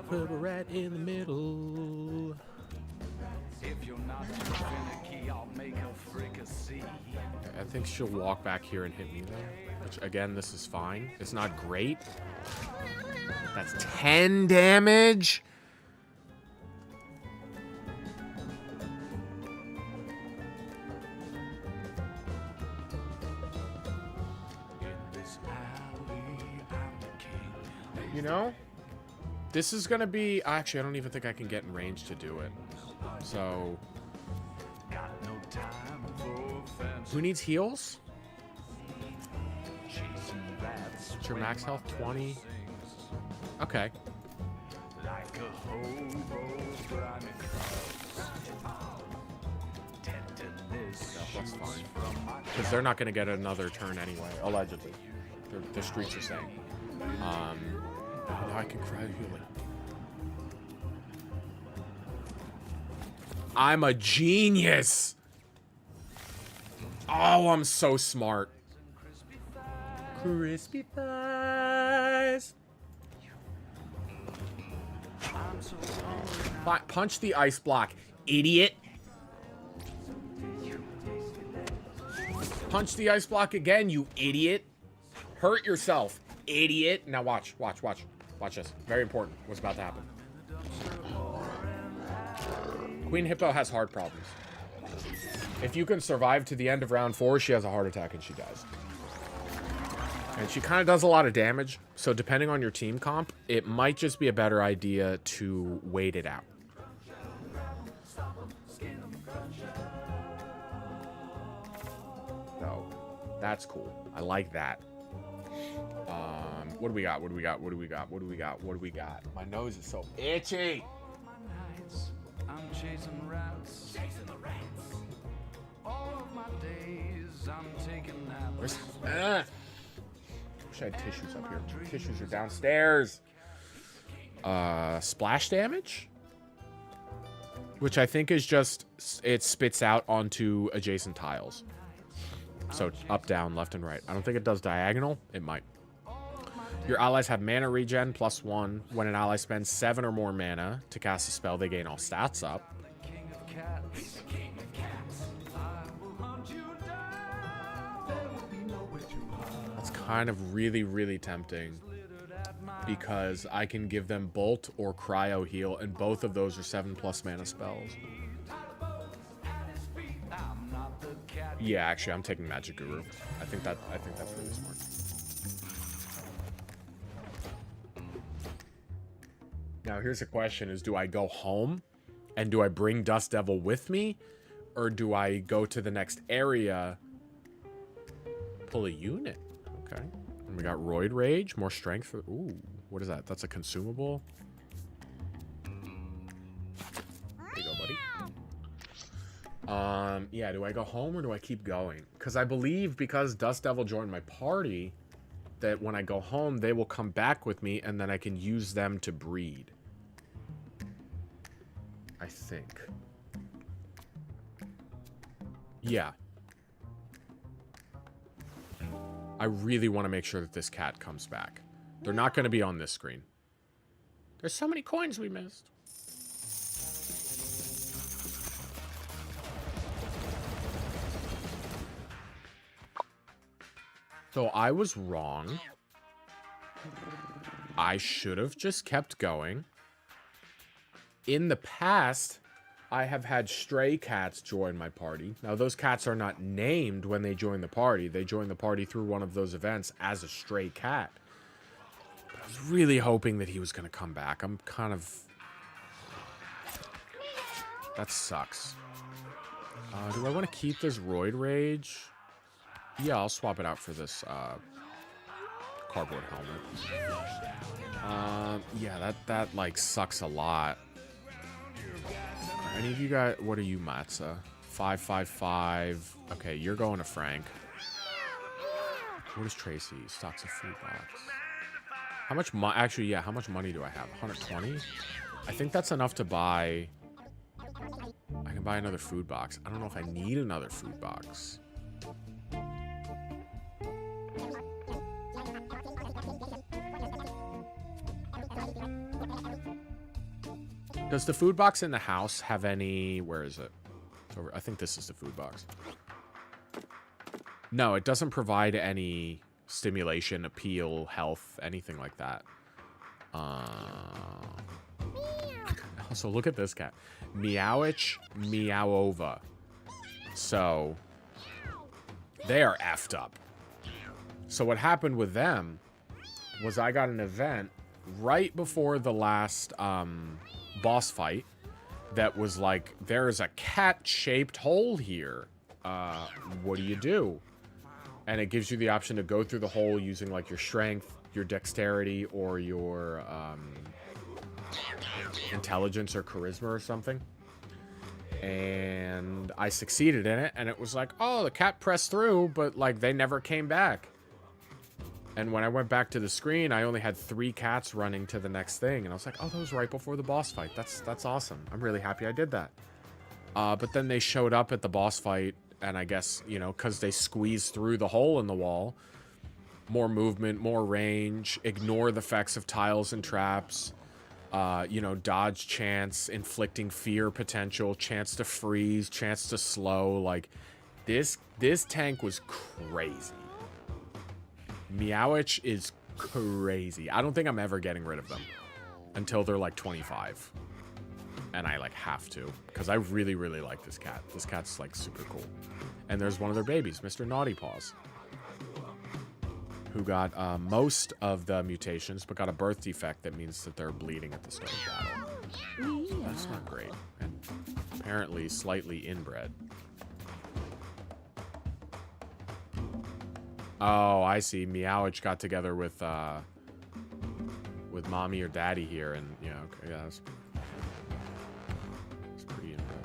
Put a rat in the middle. If you're not too finicky, I'll make a fricassee. I think she'll walk back here and hit me there. Which, again, this is fine. It's not great. That's 10 damage? You know, this is gonna be... Actually, I don't even think I can get in range to do it. So... Got no time for Who needs heals? Chasing rats. What's your max health? 20. Okay. Like a hobo's grimy clothes. Tenderness That's fine. from my Because they're not going to get another turn anyway, allegedly. The streets are saying. Now I can cry healing. I'm a genius! Oh, I'm so smart. Crispy thighs. Punch the ice block, idiot. Punch the ice block again, you idiot. Hurt yourself, idiot. Now watch. Watch this. Very important. What's about to happen. Queen Hippo has heart problems. If you can survive to the end of round 4, she has a heart attack and she dies. And she kind of does a lot of damage. So depending on your team comp, it might just be a better idea to wait it out. So that's cool. I like that. What do we got? What do we got? What do we got? What do we got? What do we got? My nose is so itchy. I'm chasing rats. Chasing the rats. All of my days I'm taking naps. Where's, wish I had tissues up here. Tissues are downstairs. Splash damage? Which I think is just, it spits out onto adjacent tiles. So up, down, left, and right. I don't think it does diagonal. It might. Your allies have mana regen +1. When an ally spends 7 or more mana to cast a spell, they gain all stats up. King of cats. King of cats. I will hunt you down. There will be nowhere to hide. That's kind of really, really tempting. Because I can give them Bolt or Cryo Heal, and both of those are 7+ mana spells. I'm not the cat. Yeah, actually, I'm taking Magic Guru. I think that's really smart. Now, here's the question is, do I go home and do I bring Dust Devil with me? Or do I go to the next area, pull a unit? Okay. And we got Roid Rage, more strength. Ooh, what is that? That's a consumable. There you go, buddy. Yeah, do I go home or do I keep going? Because I believe because Dust Devil joined my party, that when I go home, they will come back with me and then I can use them to breed. I think. Yeah. I really want to make sure that this cat comes back. They're not going to be on this screen. There's so many coins we missed. So I was wrong. I should have just kept going. In the past, I have had stray cats join my party. Now, those cats are not named when they join the party. They join the party through one of those events as a stray cat. But I was really hoping that he was going to come back. I'm kind of... That sucks. Do I want to keep this Roid Rage? Yeah, I'll swap it out for this cardboard helmet. Yeah, that like sucks a lot. Are any of you guys? What are you, Matza? 555. Okay, you're going to Frank. What is Tracy? Stocks a food box. How much actually, yeah, how much money do I have? 120? I think that's enough to buy. I can buy another food box. I don't know if I need another food box. Does the food box in the house have any... Where is it? So I think this is the food box. No, it doesn't provide any stimulation, appeal, health, anything like that. Also, look at this cat. Meowich, Meowova. So, they are effed up. So what happened with them was I got an event right before the last... boss fight that was like, there is a cat-shaped hole here. what do you do? And it gives you the option to go through the hole using like your strength, your dexterity, or your intelligence or charisma or something. And I succeeded in it, and it was like, oh, the cat pressed through, but like they never came back. And when I went back to the screen, I only had 3 cats running to the next thing, and I was like, oh, that was right before the boss fight. That's awesome. I'm really happy I did that. But then they showed up at the boss fight, and I guess, you know, because they squeezed through the hole in the wall, more movement, more range, ignore the effects of tiles and traps, you know, dodge chance, inflicting fear potential, chance to freeze, chance to slow. Like, this tank was crazy. Mewgenics is crazy. I don't think I'm ever getting rid of them until they're like 25. And I like have to, because I really, really like this cat. This cat's like super cool. And there's one of their babies, Mr. Naughty Paws, who got most of the mutations, but got a birth defect that means that they're bleeding at the start of battle. So that's not great. And apparently slightly inbred. Oh, I see. Mewgenics got together with mommy or daddy here, and yeah, okay, yeah, that's pretty inbred.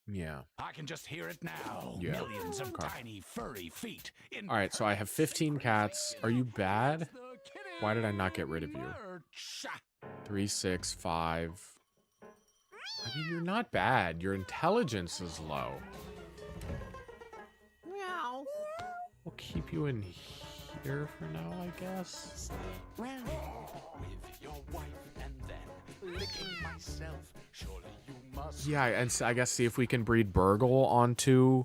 Yeah. I can just hear it now. Yeah. Millions of tiny furry feet. All right, so I have 15 cats. Are you bad? Why did I not get rid of you? 3, 6, 5. I mean, you're not bad. Your intelligence is low. Meow. We'll keep you in here for now, I guess. With your wife and then licking myself. Surely you must. Yeah, and I guess see if we can breed Burgle onto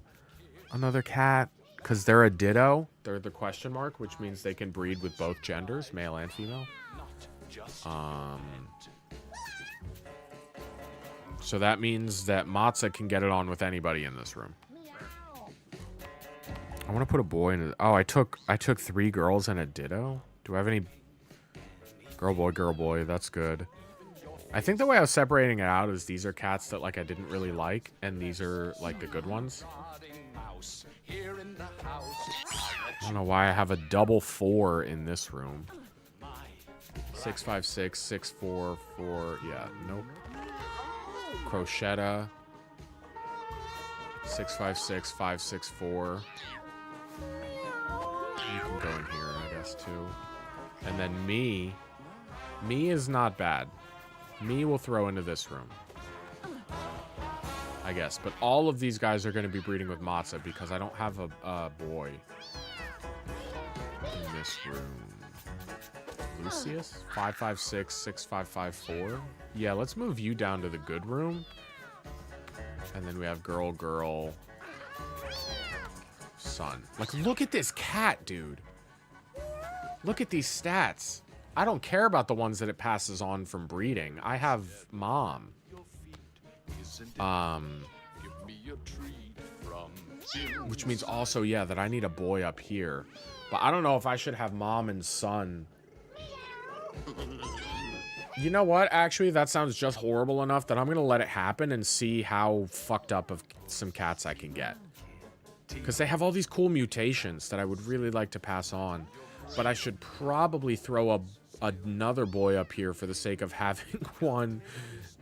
another cat, because they're a ditto. They're the question mark, which means they can breed with both genders, male and female. So that means that Matza can get it on with anybody in this room. I want to put a boy in it. Oh, I took 3 girls and a ditto. Do I have any girl boy? That's good. I think the way I was separating it out is these are cats that like I didn't really like, and these are like the good ones. I don't know why I have a double 4 in this room. 6, 5, 6, 6, 4, 4. Yeah, nope. Crochetta. 6, 5, 6, 5, 6, 4. You can go in here, I guess, too. And then me. Me is not bad. Me will throw into this room, I guess. But all of these guys are going to be breeding with Matza because I don't have a boy in this room. Lucius? 5, 5, 6, 6, 5, 5, 4. Yeah, let's move you down to the good room. And then we have girl, son. Like, look at this cat, dude. Look at these stats. I don't care about the ones that it passes on from breeding. I have mom. Which means also, yeah, that I need a boy up here. But I don't know if I should have mom and son. You know what? Actually, that sounds just horrible enough that I'm going to let it happen and see how fucked up of some cats I can get. Because they have all these cool mutations that I would really like to pass on. But I should probably throw another boy up here for the sake of having one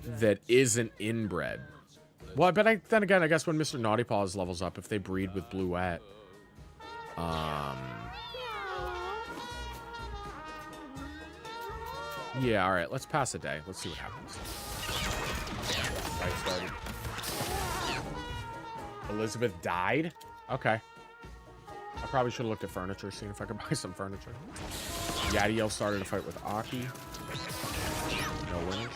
that isn't inbred. Well, but then again, I guess when Mr. Naughty Paws levels up, if they breed with Bluette. Yeah, alright, let's pass a day. Let's see what happens. Fight started. Elizabeth died? Okay. I probably should have looked at furniture, seen if I could buy some furniture. Yadiel started a fight with Aki. No winners.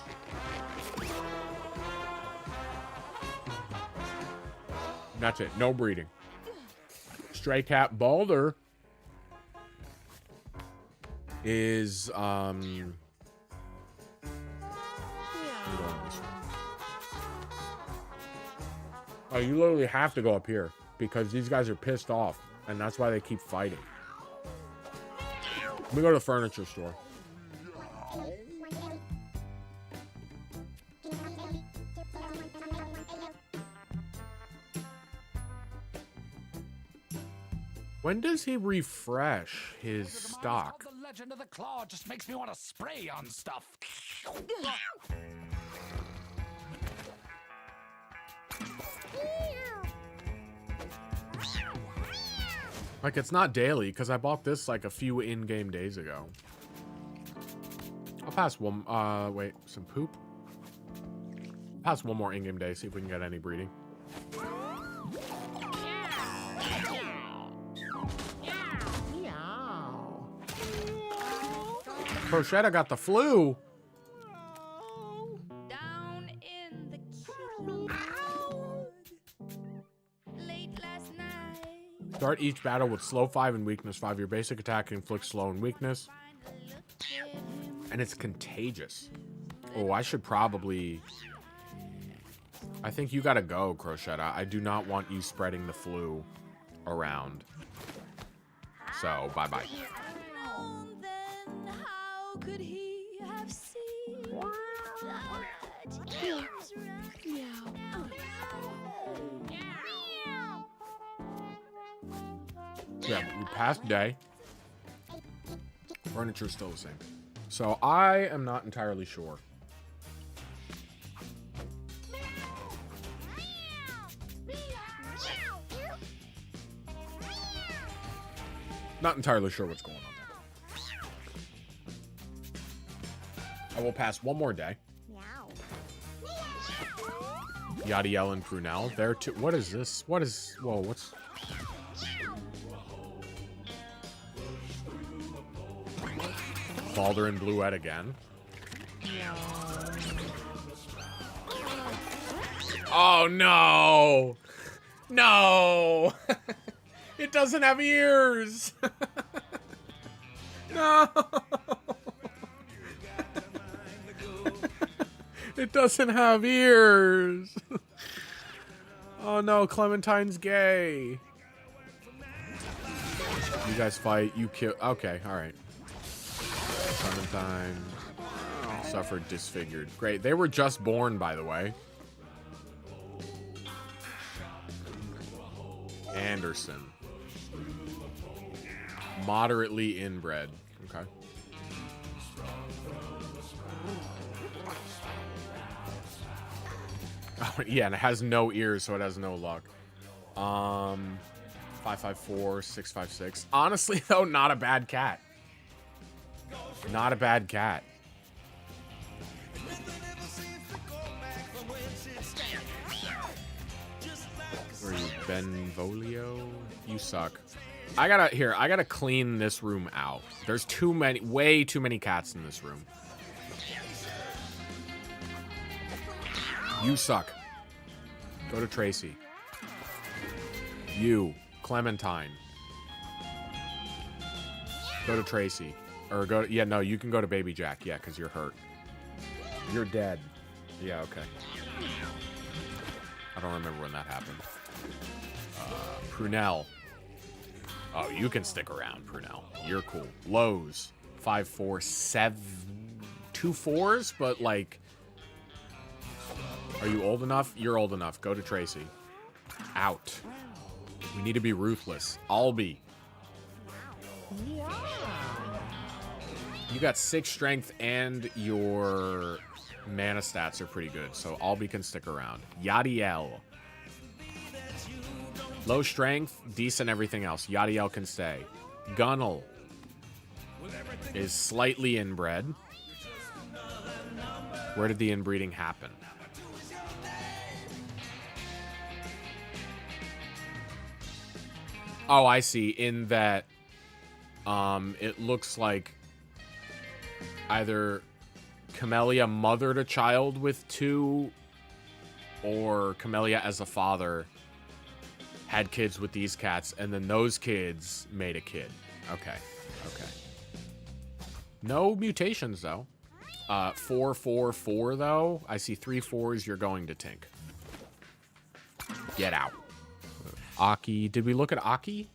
That's it. No breeding. Stray Cat Balder is oh, you literally have to go up here because these guys are pissed off, and that's why they keep fighting. Let me go to the furniture store. When does he refresh his stock? The legend of the claw just makes me want to spray on stuff. Like, it's not daily, because I bought this, like, a few in-game days ago. I'll pass one, wait, some poop? Pass one more in-game day, see if we can get any breeding. Crochetta got the flu. Down in the kitty ward, late last night. Start each battle with slow 5 and weakness 5. Your basic attack inflicts slow and weakness. And it's contagious. Oh, I should probably... I think you gotta go, Crochetta. I do not want you spreading the flu around. So, bye-bye. Then how could he have seen that he was right? Yeah, we passed day. Furniture's still the same. So, I am not entirely sure. Not entirely sure what's going on there. I will pass one more day. Yadiel and Prunell. There too. What is this? What is... Whoa, what's... Balder and Bluette again. Oh, no! No! It doesn't have ears! No! It doesn't have ears! Oh no, Clementine's gay. You guys fight, you kill... Okay, alright. Clementine suffered disfigured. Great, they were just born, by the way. Anderson. Moderately inbred. Okay. Oh, yeah, and it has no ears, so it has no luck. 554, 656. Honestly, though, not a bad cat. Not a bad cat. Where are you, Benvolio? You suck. I gotta clean this room out. There's too many, way too many cats in this room. You suck. Go to Tracy. You, Clementine. Go to Tracy. Or go, yeah, no, you can go to Baby Jack. Yeah, because you're hurt. You're dead. Yeah, okay. I don't remember when that happened. Prunell. Oh, you can stick around, Prunell. You're cool. Lowe's. 5, 4, 7. 2 4s, but like... Are you old enough? You're old enough. Go to Tracy. Out. We need to be ruthless. Albie. You got 6 strength and your mana stats are pretty good, so Albie can stick around. Yadiel. Low strength, decent everything else. Yadiel can stay. Gunnel is slightly inbred. Where did the inbreeding happen? Oh, I see. In that, it looks like either Camellia mothered a child with 2, or Camellia as a father had kids with these cats, and then those kids made a kid. Okay, okay. No mutations, though. 4, 4, 4, though. I see 3 4s. You're going to Tink. Get out. Aki. Did we look at Aki?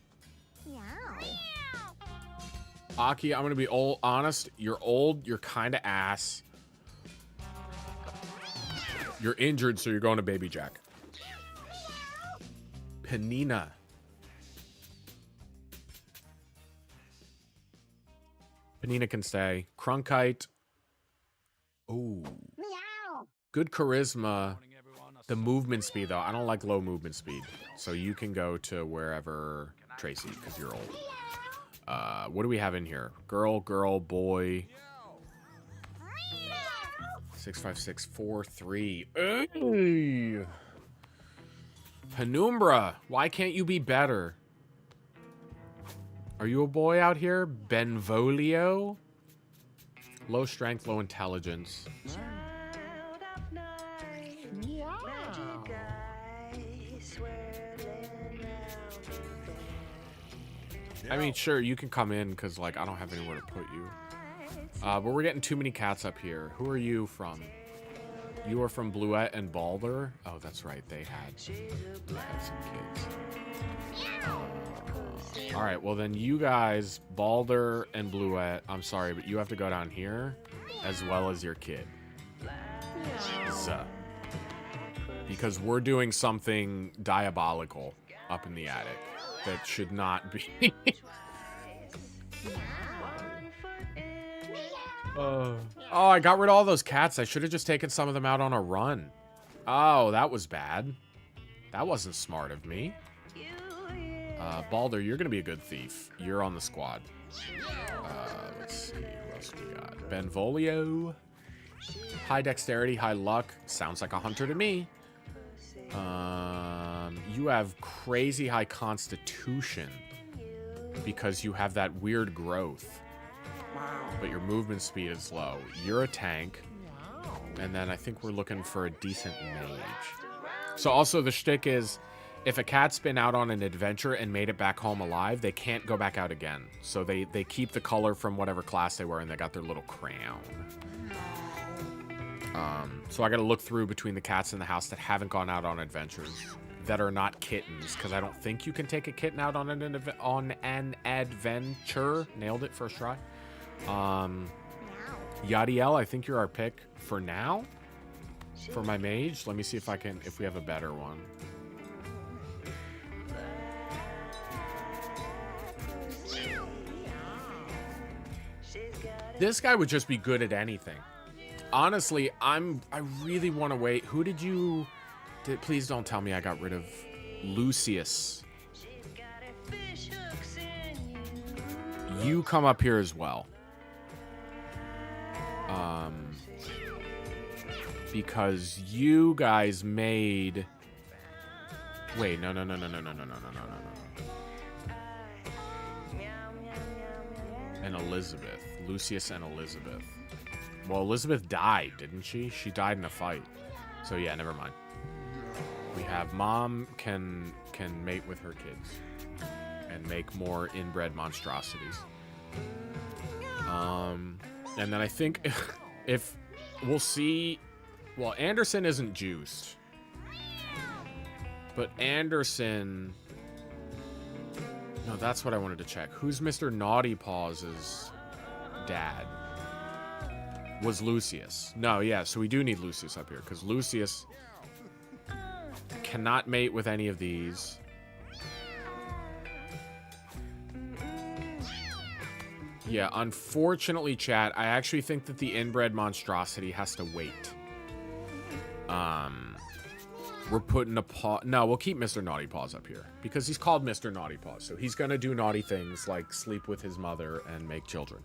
Aki, I'm going to be honest. You're old. You're kind of ass. You're injured, so you're going to Baby Jack. Penina. Panina can stay. Crunkite. Oh. Meow. Good charisma. The movement speed, though. I don't like low movement speed. So you can go to wherever, Tracy, because you're old. What do we have in here? Girl, girl, boy. 65643. Hey. Penumbra, why can't you be better? Are you a boy out here? Benvolio? Low strength, low intelligence. I mean, sure, you can come in because, like, I don't have anywhere to put you. But we're getting too many cats up here. Who are you from? You are from Bluette and Balder? Oh, that's right. They had some kids. Alright, well then you guys, Balder and Bluette, I'm sorry, but you have to go down here as well as your kid. Because we're doing something diabolical up in the attic that should not be. Oh, I got rid of all those cats. I should have just taken some of them out on a run. Oh, that was bad. That wasn't smart of me. Balder, you're going to be a good thief. You're on the squad. Let's see. Who else we got? Benvolio. High dexterity, high luck. Sounds like a hunter to me. You have crazy high constitution because you have that weird growth. But your movement speed is low. You're a tank. And then I think we're looking for a decent mage. So also the shtick is, if a cat's been out on an adventure and made it back home alive, they can't go back out again. So they keep the color from whatever class they were, and they got their little crown. So I got to look through between the cats in the house that haven't gone out on adventures, that are not kittens, because I don't think you can take a kitten out on an adventure. Nailed it first try. Yadiel, I think you're our pick for now. For my mage, let me see if we have a better one. This guy would just be good at anything. Honestly, I really want to wait. Who did you... Please don't tell me I got rid of Lucius. You come up here as well. Because you guys made... Wait, no. And Elizabeth. Lucius and Elizabeth. Well, Elizabeth died, didn't she? She died in a fight. So yeah, never mind. We have mom can mate with her kids and make more inbred monstrosities. And then I think if we'll see, well, Anderson isn't juiced, but Anderson, no, that's what I wanted to check. Who's Mr. Naughty Paws's dad? Was Lucius. No, yeah, so we do need Lucius up here, because Lucius cannot mate with any of these. Yeah, unfortunately, chat, I actually think that the inbred monstrosity has to wait. We're putting a paw... No, we'll keep Mr. Naughty Paws up here, because he's called Mr. Naughty Paws, so he's gonna do naughty things like sleep with his mother and make children.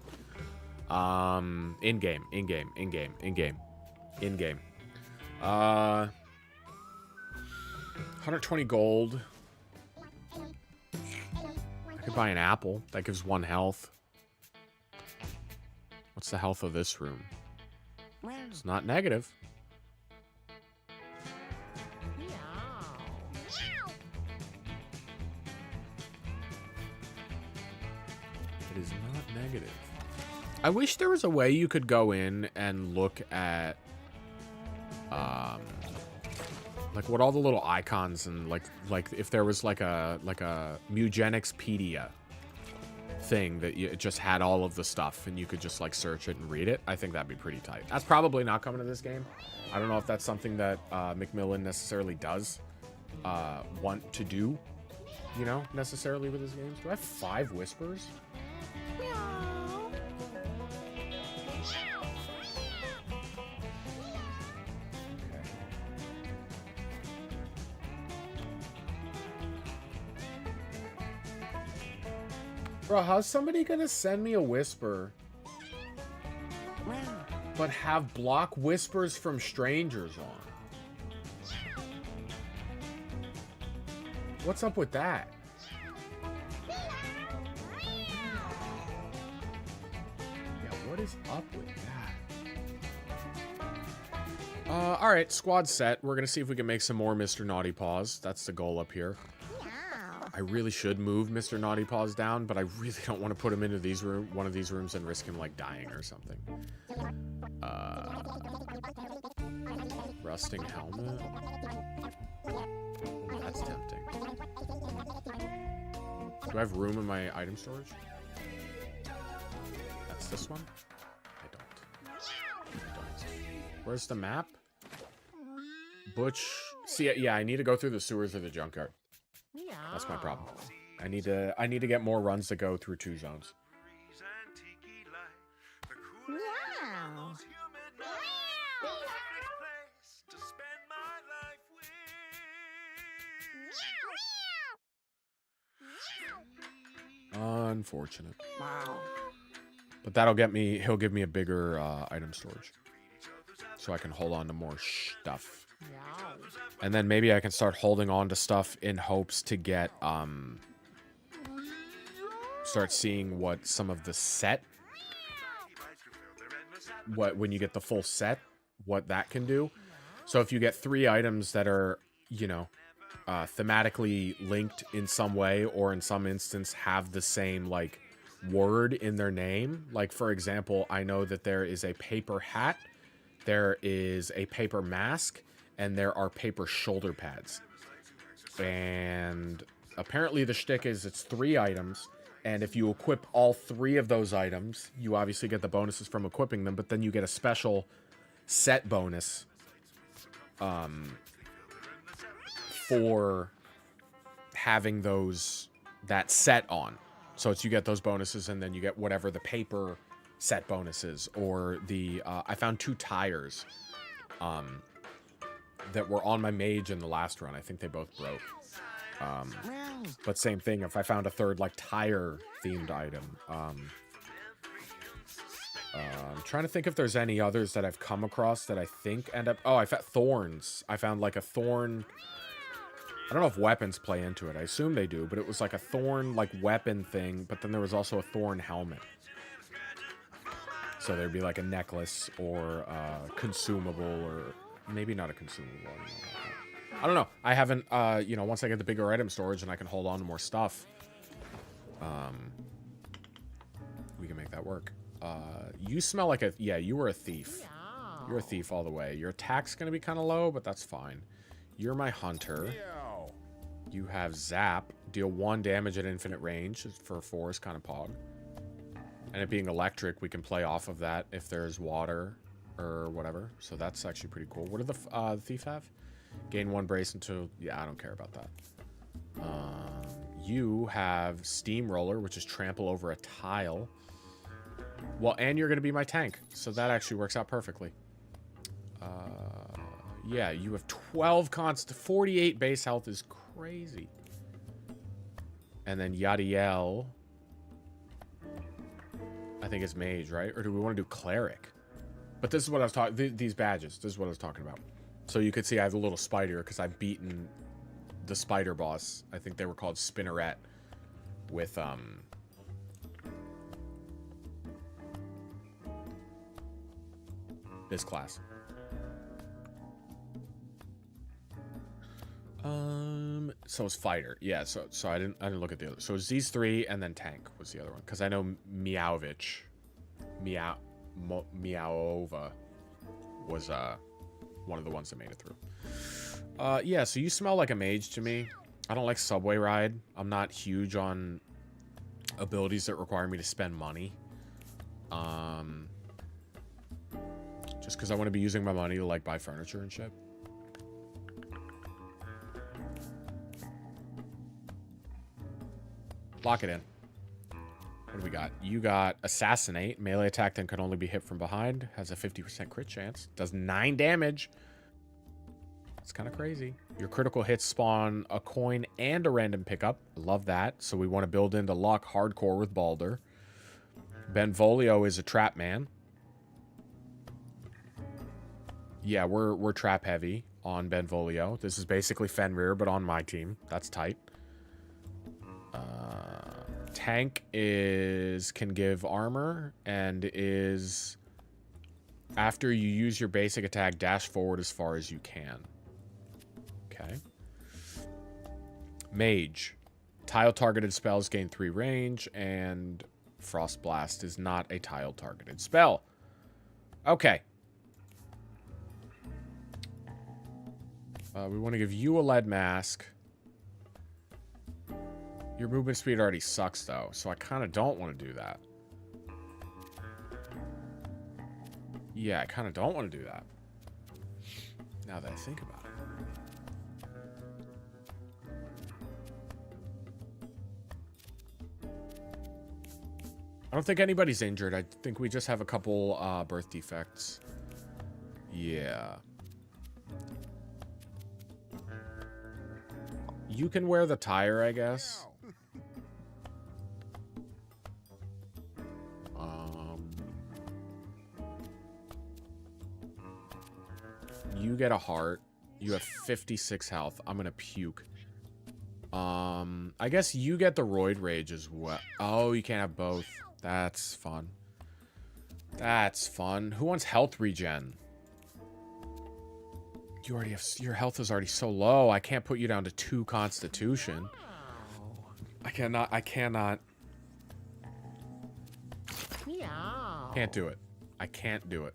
In-game. 120 gold. I could buy an apple. That gives 1 health. What's the health of this room? It's not negative. It is not negative. I wish there was a way you could go in and look at, like what all the little icons and like if there was like a Mewgenicspedia thing that it just had all of the stuff and you could just like search it and read it. I think that'd be pretty tight. That's probably not coming to this game. I don't know if that's something that Macmillan necessarily does want to do, you know, necessarily with his games. Do I have 5 whispers? Bro, how's somebody gonna send me a whisper but have block whispers from strangers on? What's up with that? Yeah, what is up with that? Alright, squad set. We're gonna see if we can make some more Mr. Naughty Paws. That's the goal up here. I really should move Mr. Naughty Paws down, but I really don't want to put him into one of these rooms and risk him, like, dying or something. Rusting helmet? Ooh, that's tempting. Do I have room in my item storage? That's this one? I don't. Where's the map? Butch. See, yeah, I need to go through the sewers of the junkyard. That's my problem. I need to get more runs to go through 2 zones. Meow. Unfortunate. But that'll get me, he'll give me a bigger item storage. So I can hold on to more stuff. And then maybe I can start holding on to stuff in hopes to get, start seeing what some of the set, when you get the full set, what that can do. So if you get 3 items that are, you know, thematically linked in some way, or in some instance have the same, like, word in their name. Like, for example, I know that there is a paper hat, there is a paper mask, and there are paper shoulder pads. And apparently the shtick is it's 3 items, and if you equip all 3 of those items, you obviously get the bonuses from equipping them, but then you get a special set bonus for having that set on. So it's, you get those bonuses, and then you get whatever the paper set bonuses, or the I found 2 tires that were on my mage in the last run. I think they both broke. But same thing, if I found a 3rd, like, tire themed item. I'm trying to think if there's any others that I've come across that I think end up... Oh, I found thorns. I found, like, a thorn... I don't know if weapons play into it. I assume they do, but it was like a thorn, like, weapon thing, but then there was also a thorn helmet. So there'd be like a necklace or consumable, or maybe not a consumable. I don't know. I haven't, you know, once I get the bigger item storage and I can hold on to more stuff, we can make that work. You smell like a... Yeah, you were a thief. You're a thief all the way. Your attack's going to be kind of low, but that's fine. You're my hunter. You have zap. Deal 1 damage at infinite range. For 4 is kind of pog. And it being electric, we can play off of that if there's water or whatever. So that's actually pretty cool. What did the thief have? Gain 1 brace until... Yeah, I don't care about that. You have steamroller, which is trample over a tile. Well, and you're going to be my tank. So that actually works out perfectly. Yeah, you have 12 const... 48 base health is crazy. And then Yadiel... I think it's mage, right? Or do we want to do cleric? But this is what I was talking... These badges. This is what I was talking about. So you could see I have a little spider because I've beaten the spider boss. I think they were called Spinneret. With, this class. So it's fighter. Yeah, so I didn't look at the other. So it's these 3 and then tank was the other one. Because I know Meowovich. Meowova was one of the ones that made it through. Yeah, so you smell like a mage to me. I don't like subway ride. I'm not huge on abilities that require me to spend money. Just because I want to be using my money to, like, buy furniture and shit. Lock it in. What do we got? You got Assassinate. Melee attack then can only be hit from behind. Has a 50% crit chance. Does 9 damage. It's kind of crazy. Your critical hits spawn a coin and a random pickup. Love that. So we want to build into luck hardcore with Balder. Benvolio is a trap man. Yeah, we're trap heavy on Benvolio. This is basically Fenrir, but on my team. That's tight. Tank can give armor and is, after you use your basic attack, dash forward as far as you can. Okay. Mage. Tile targeted spells gain 3 range, and Frost Blast is not a tile targeted spell. Okay. We want to give you a lead mask. Your movement speed already sucks, though, so I kind of don't want to do that. Yeah, I kind of don't want to do that. Now that I think about it. I don't think anybody's injured. I think we just have a couple birth defects. Yeah. You can wear the tire, I guess. You get a heart. You have 56 health. I'm gonna puke. I guess you get the Roid Rage as well. Oh, you can't have both. That's fun. That's fun. Who wants health regen? You already have, your health is already so low. I can't put you down to 2 constitution. I cannot. Can't do it. I can't do it.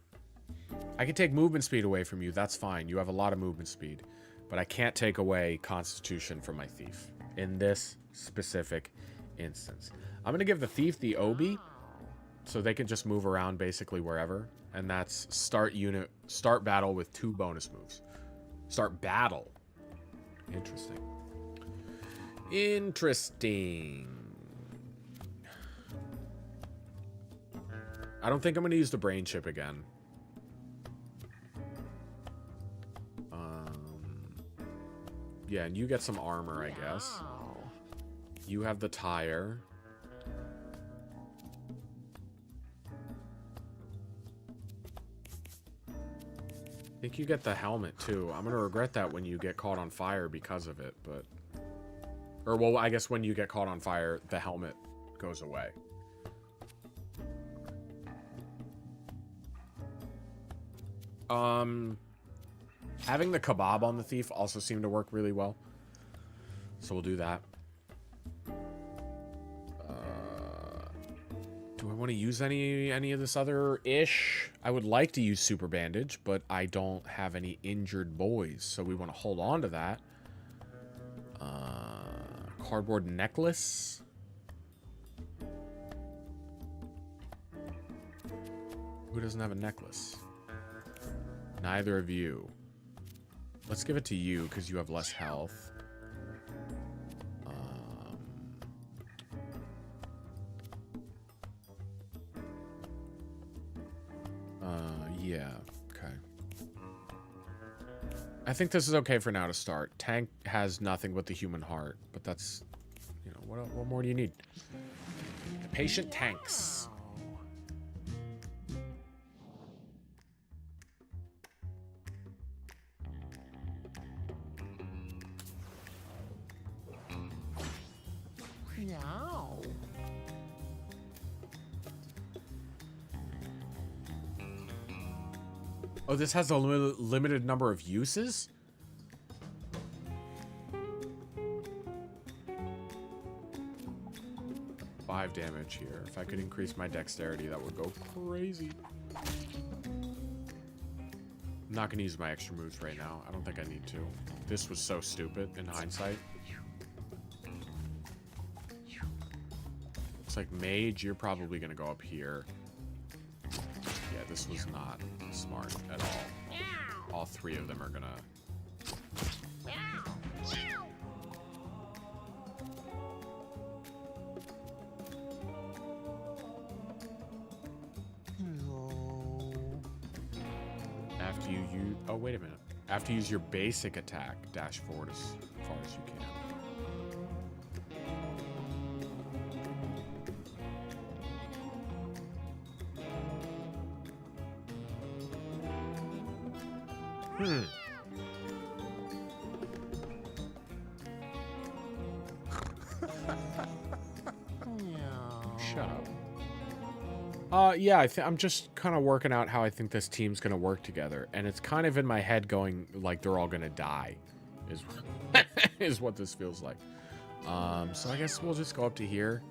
I can take movement speed away from you. That's fine. You have a lot of movement speed. But I can't take away constitution from my thief in this specific instance. I'm going to give the thief the Obi so they can just move around basically wherever. And that's start battle with 2 bonus moves. Start battle. Interesting. Interesting. I don't think I'm going to use the brain chip again. Yeah, and you get some armor, I guess. You have the tire. I think you get the helmet, too. I'm going to regret that when you get caught on fire because of it, but... Or, well, I guess when you get caught on fire, the helmet goes away. Having the kebab on the thief also seemed to work really well. So we'll do that. Do I want to use any of this other-ish? I would like to use super bandage, but I don't have any injured boys, so we want to hold on to that. Cardboard necklace. Who doesn't have a necklace? Neither of you. Let's give it to you because you have less health. Yeah, okay. I think this is okay for now to start. Tank has nothing but the human heart, but that's, you know, what more do you need? The patient tanks. No. Oh, this has a limited number of uses? Five damage here. If I could increase my dexterity, that would go crazy. I'm not going to use my extra moves right now. I don't think I need to. This was so stupid in hindsight. Looks like mage, you're probably going to go up here. Yeah, this was not smart at all. All 3 of them are gonna... After you... Oh, wait a minute. After you use your basic attack, dash forward as far as you can. Shut up. Yeah, I'm just kind of working out how I think this team's gonna work together, and it's kind of in my head going like they're all gonna die, is what this feels like. So I guess we'll just go up to here,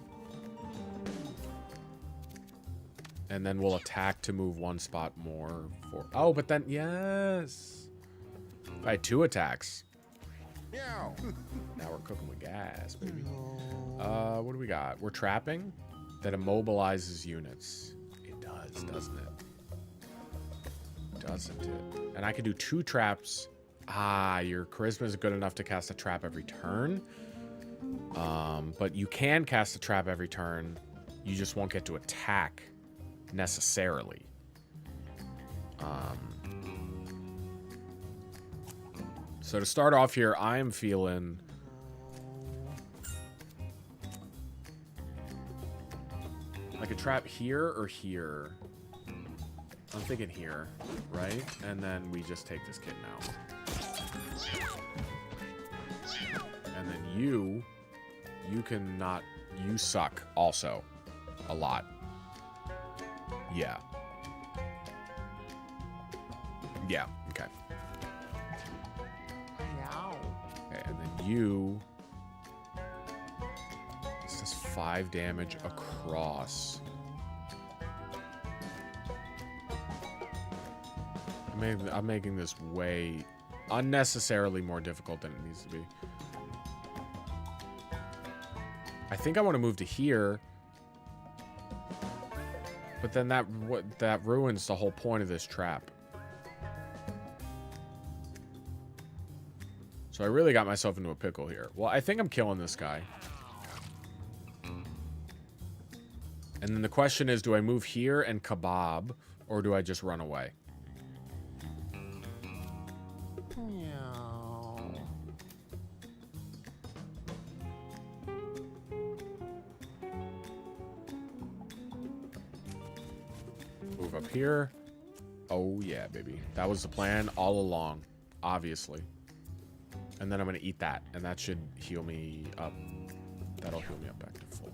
and then we'll attack to move one spot more. Oh, but then yes, I had 2 attacks. Now we're cooking with gas, baby. What do we got? We're trapping. That immobilizes units. It does, doesn't it? Doesn't it? And I can do 2 traps. Ah, your charisma is good enough to cast a trap every turn. But you can cast a trap every turn. You just won't get to attack necessarily. So to start off here, I am feeling... like a trap here or here? I'm thinking here, right? And then we just take this kid now. And then you cannot, you suck also. A lot. Yeah. Yeah, okay. Okay, and then you... This does 5 damage across. I'm making this way unnecessarily more difficult than it needs to be. I think I want to move to here. But then that ruins the whole point of this trap. So I really got myself into a pickle here. Well, I think I'm killing this guy. And then the question is, do I move here and kebab, or do I just run away? Move up here. Oh, yeah, baby. That was the plan all along, obviously. And then I'm going to eat that, and that should heal me up. That'll heal me up back to full.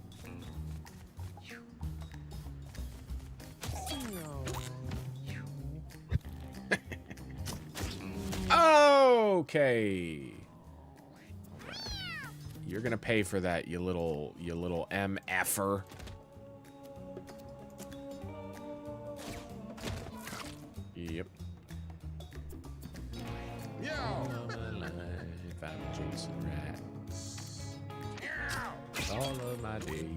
Okay. You're gonna pay for that, you little MFer. Yep. All of my life, I'm chasing rats. All of my days.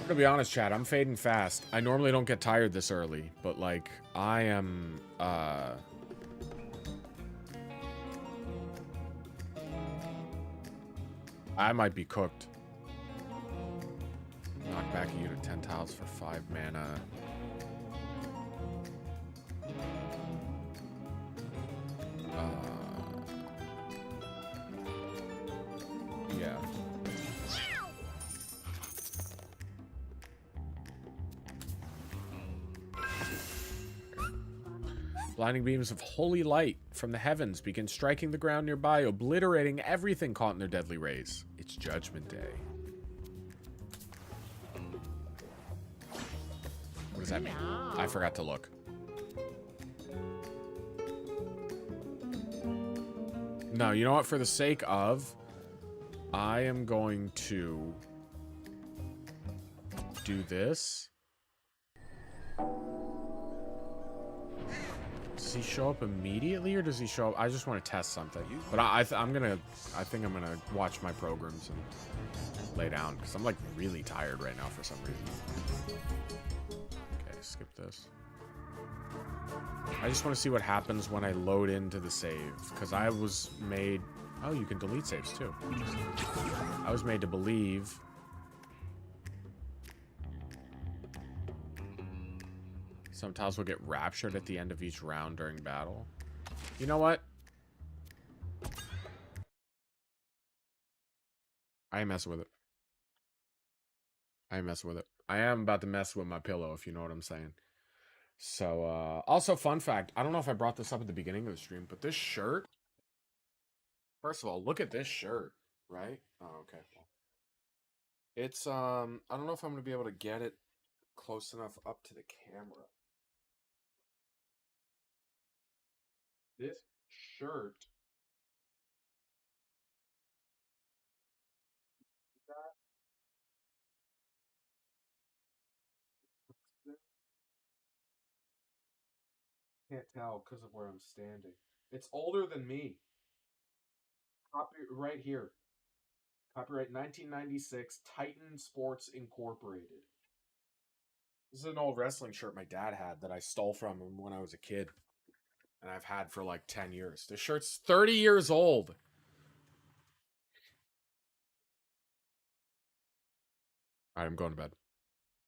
To be honest, chat, I'm fading fast. I normally don't get tired this early, but like I am I might be cooked. Knock back a unit 10 tiles for 5 mana. Yeah. Blinding beams of holy light from the heavens begin striking the ground nearby, obliterating everything caught in their deadly rays. It's Judgment Day. What does that mean? I forgot to look. No, you know what? For the sake of, I am going to do this. Does he show up immediately, or does he show up? I just want to test something. But I think I'm gonna watch my programs and lay down because I'm like really tired right now for some reason. Okay, skip this. I just want to see what happens when I load into the save because I was made. Oh, you can delete saves too. I was made to believe. Sometimes we'll get raptured at the end of each round during battle. You know what? I ain't messing with it. I ain't messing with it. I am about to mess with my pillow, if you know what I'm saying. So, also, fun fact. I don't know if I brought this up at the beginning of the stream, but this shirt... First of all, look at this shirt, right? Oh, okay. It's, I don't know if I'm going to be able to get it close enough up to the camera. This shirt... Can't tell because of where I'm standing. It's older than me. Copy right here. Copyright 1996, Titan Sports Incorporated. This is an old wrestling shirt my dad had that I stole from him when I was a kid. And I've had for like 10 years. This shirt's 30 years old. All right, I'm going to bed.